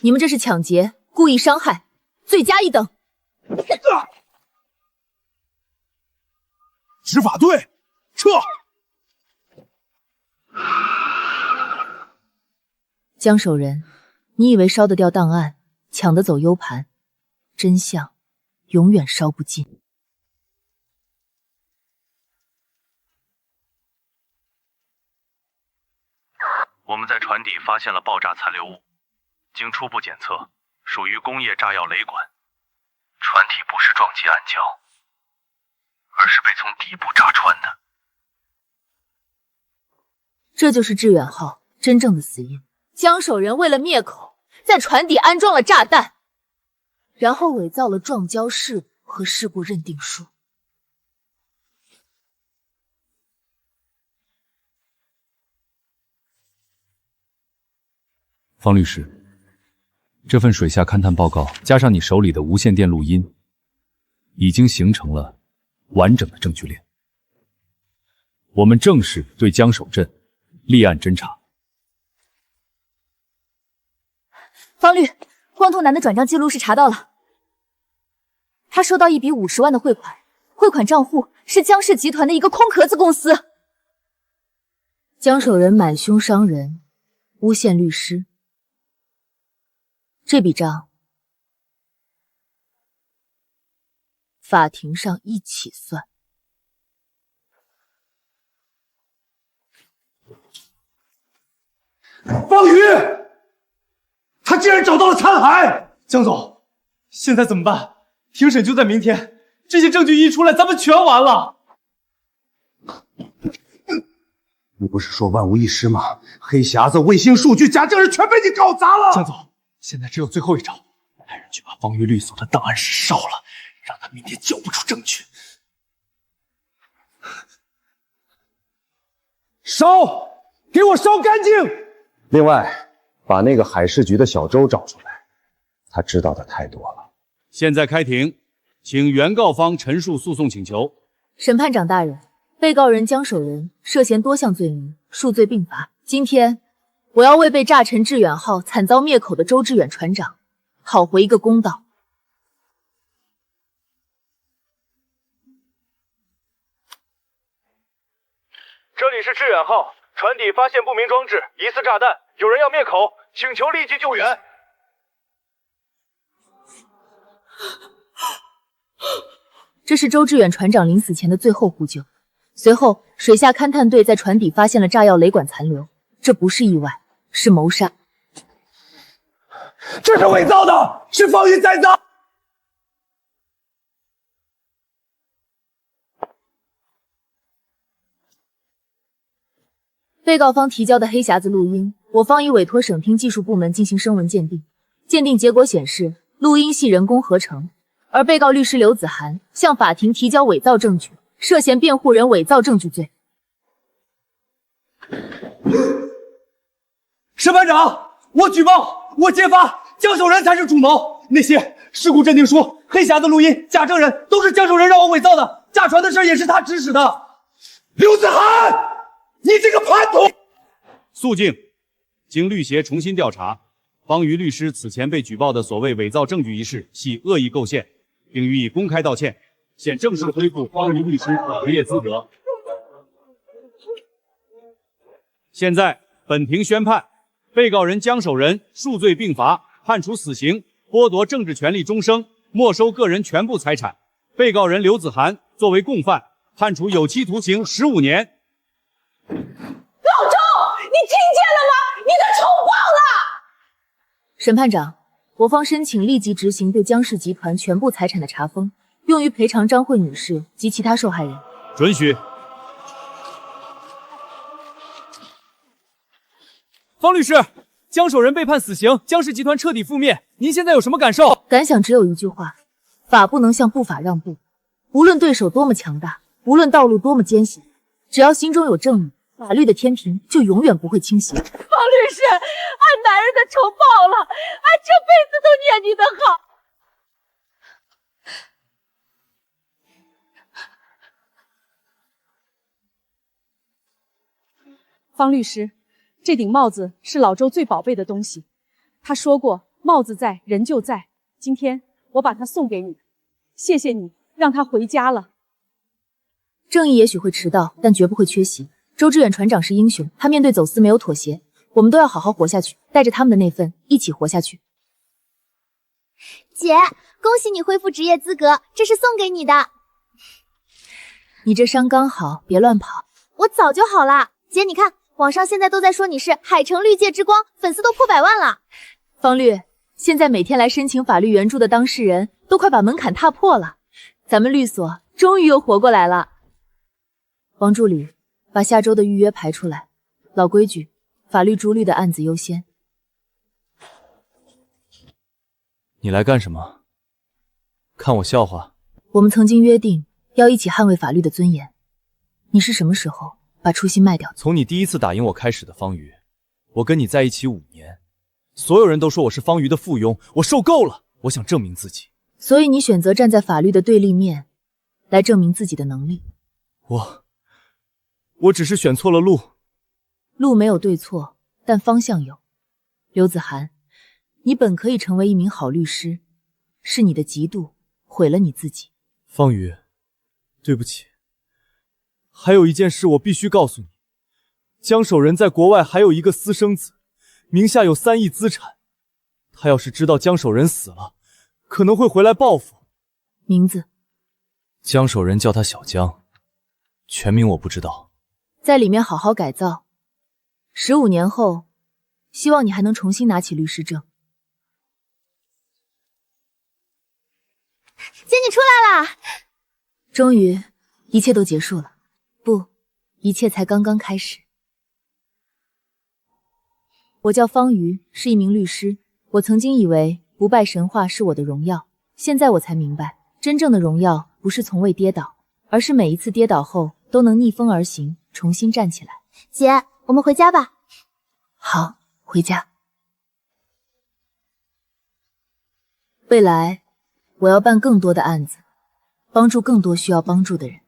你们这是抢劫、故意伤害，罪加一等。执法队，撤！江守仁，你以为烧得掉档案，抢得走 U 盘，真相永远烧不尽。我们在船底发现了爆炸残留物，经初步检测，属于工业炸药雷管。船体不是撞击暗礁，而是被从底部炸穿的。这就是致远号真正的死因。江守仁为了灭口，在船底安装了炸弹，然后伪造了撞礁事故和事故认定书。方律师，这份水下勘探报告加上你手里的无线电录音，已经形成了完整的证据链。我们正式对江守镇立案侦查。方律，光头男的转账记录是查到了，他收到一笔50万的汇款，汇款账户是江氏集团的一个空壳子公司。江守仁买凶伤人，诬陷律师。这笔账，法庭上一起算。方宇，他竟然找到了残骸！江总，现在怎么办？庭审就在明天，这些证据一出来，咱们全完了。你不是说万无一失吗？黑匣子、卫星数据、假证人全被你搞砸了！江总，现在只有最后一招，派人去把方玉律所的档案室烧了，让他明天交不出证据。烧，给我烧干净！另外，把那个海事局的小周找出来，他知道的太多了。现在开庭，请原告方陈述诉讼请求。审判长大人，被告人江守仁涉嫌多项罪名，数罪并罚。今天，我要为被炸沉致远号惨遭灭口的周致远船长讨回一个公道。这里是致远号，船底发现不明装置，疑似炸弹，有人要灭口，请求立即救援。这是周致远船长临死前的最后呼救。随后，水下勘探队在船底发现了炸药雷管残留，这不是意外，是谋杀。这是伪造的，是方玉栽赃。被告方提交的黑匣子录音，我方已委托省厅技术部门进行声纹鉴定，鉴定结果显示，录音系人工合成。而被告律师刘子涵向法庭提交伪造证据，涉嫌辩护人伪造证据罪。审判长，我举报，我揭发，江守仁才是主谋。那些事故认定书、黑匣子录音、假证人都是江守仁让我伪造的，炸船的事也是他指使的。刘子涵，你这个叛徒！肃静。经律协重新调查，方瑜律师此前被举报的所谓伪造证据一事系恶意构陷，并予以公开道歉，现正式恢复方瑜律师执业资格。现在本庭宣判，被告人江守仁数罪并罚，判处死刑，剥夺政治权利终生，没收个人全部财产。被告人刘子涵作为共犯，判处有期徒刑15年。老周，你听见了吗？你的仇报了！审判长，我方申请立即执行对江氏集团全部财产的查封，用于赔偿张慧女士及其他受害人。准许。方律师，江守仁被判死刑，江氏集团彻底覆灭，您现在有什么感受？感想只有一句话：法不能向不法让步。无论对手多么强大，无论道路多么艰险，只要心中有正义，法律的天平就永远不会倾斜。方律师，俺男人的仇报了，俺这辈子都念你的好。方律师，这顶帽子是老周最宝贝的东西，他说过帽子在，人就在。今天我把它送给你，谢谢你让他回家了。正义也许会迟到，但绝不会缺席。周致远船长是英雄，他面对走私没有妥协，我们都要好好活下去，带着他们的那份一起活下去。姐，恭喜你恢复职业资格，这是送给你的。你这伤刚好，别乱跑。我早就好了。姐，你看，网上现在都在说你是海城绿界之光，粉丝都破100万了。方律，现在每天来申请法律援助的当事人都快把门槛踏破了，咱们律所终于又活过来了。王助理，把下周的预约排出来。老规矩，法律朱律的案子优先。你来干什么？看我笑话？我们曾经约定要一起捍卫法律的尊严，你是什么时候把初心卖掉的？从你第一次打赢我开始的，方瑜。我跟你在一起5年，所有人都说我是方瑜的附庸，我受够了，我想证明自己。所以你选择站在法律的对立面，来证明自己的能力。我只是选错了路。路没有对错，但方向有。刘子涵，你本可以成为一名好律师，是你的嫉妒毁了你自己。方瑜，对不起。还有一件事我必须告诉你，江守仁在国外还有一个私生子，名下有3亿资产。他要是知道江守仁死了，可能会回来报复。名字？江守仁叫他小江，全名我不知道。在里面好好改造，15年后，希望你还能重新拿起律师证。姐，你出来啦！终于，一切都结束了。不，一切才刚刚开始。我叫方瑜，是一名律师。我曾经以为不败神话是我的荣耀，现在我才明白，真正的荣耀不是从未跌倒，而是每一次跌倒后都能逆风而行，重新站起来。姐，我们回家吧。好，回家。未来，我要办更多的案子，帮助更多需要帮助的人。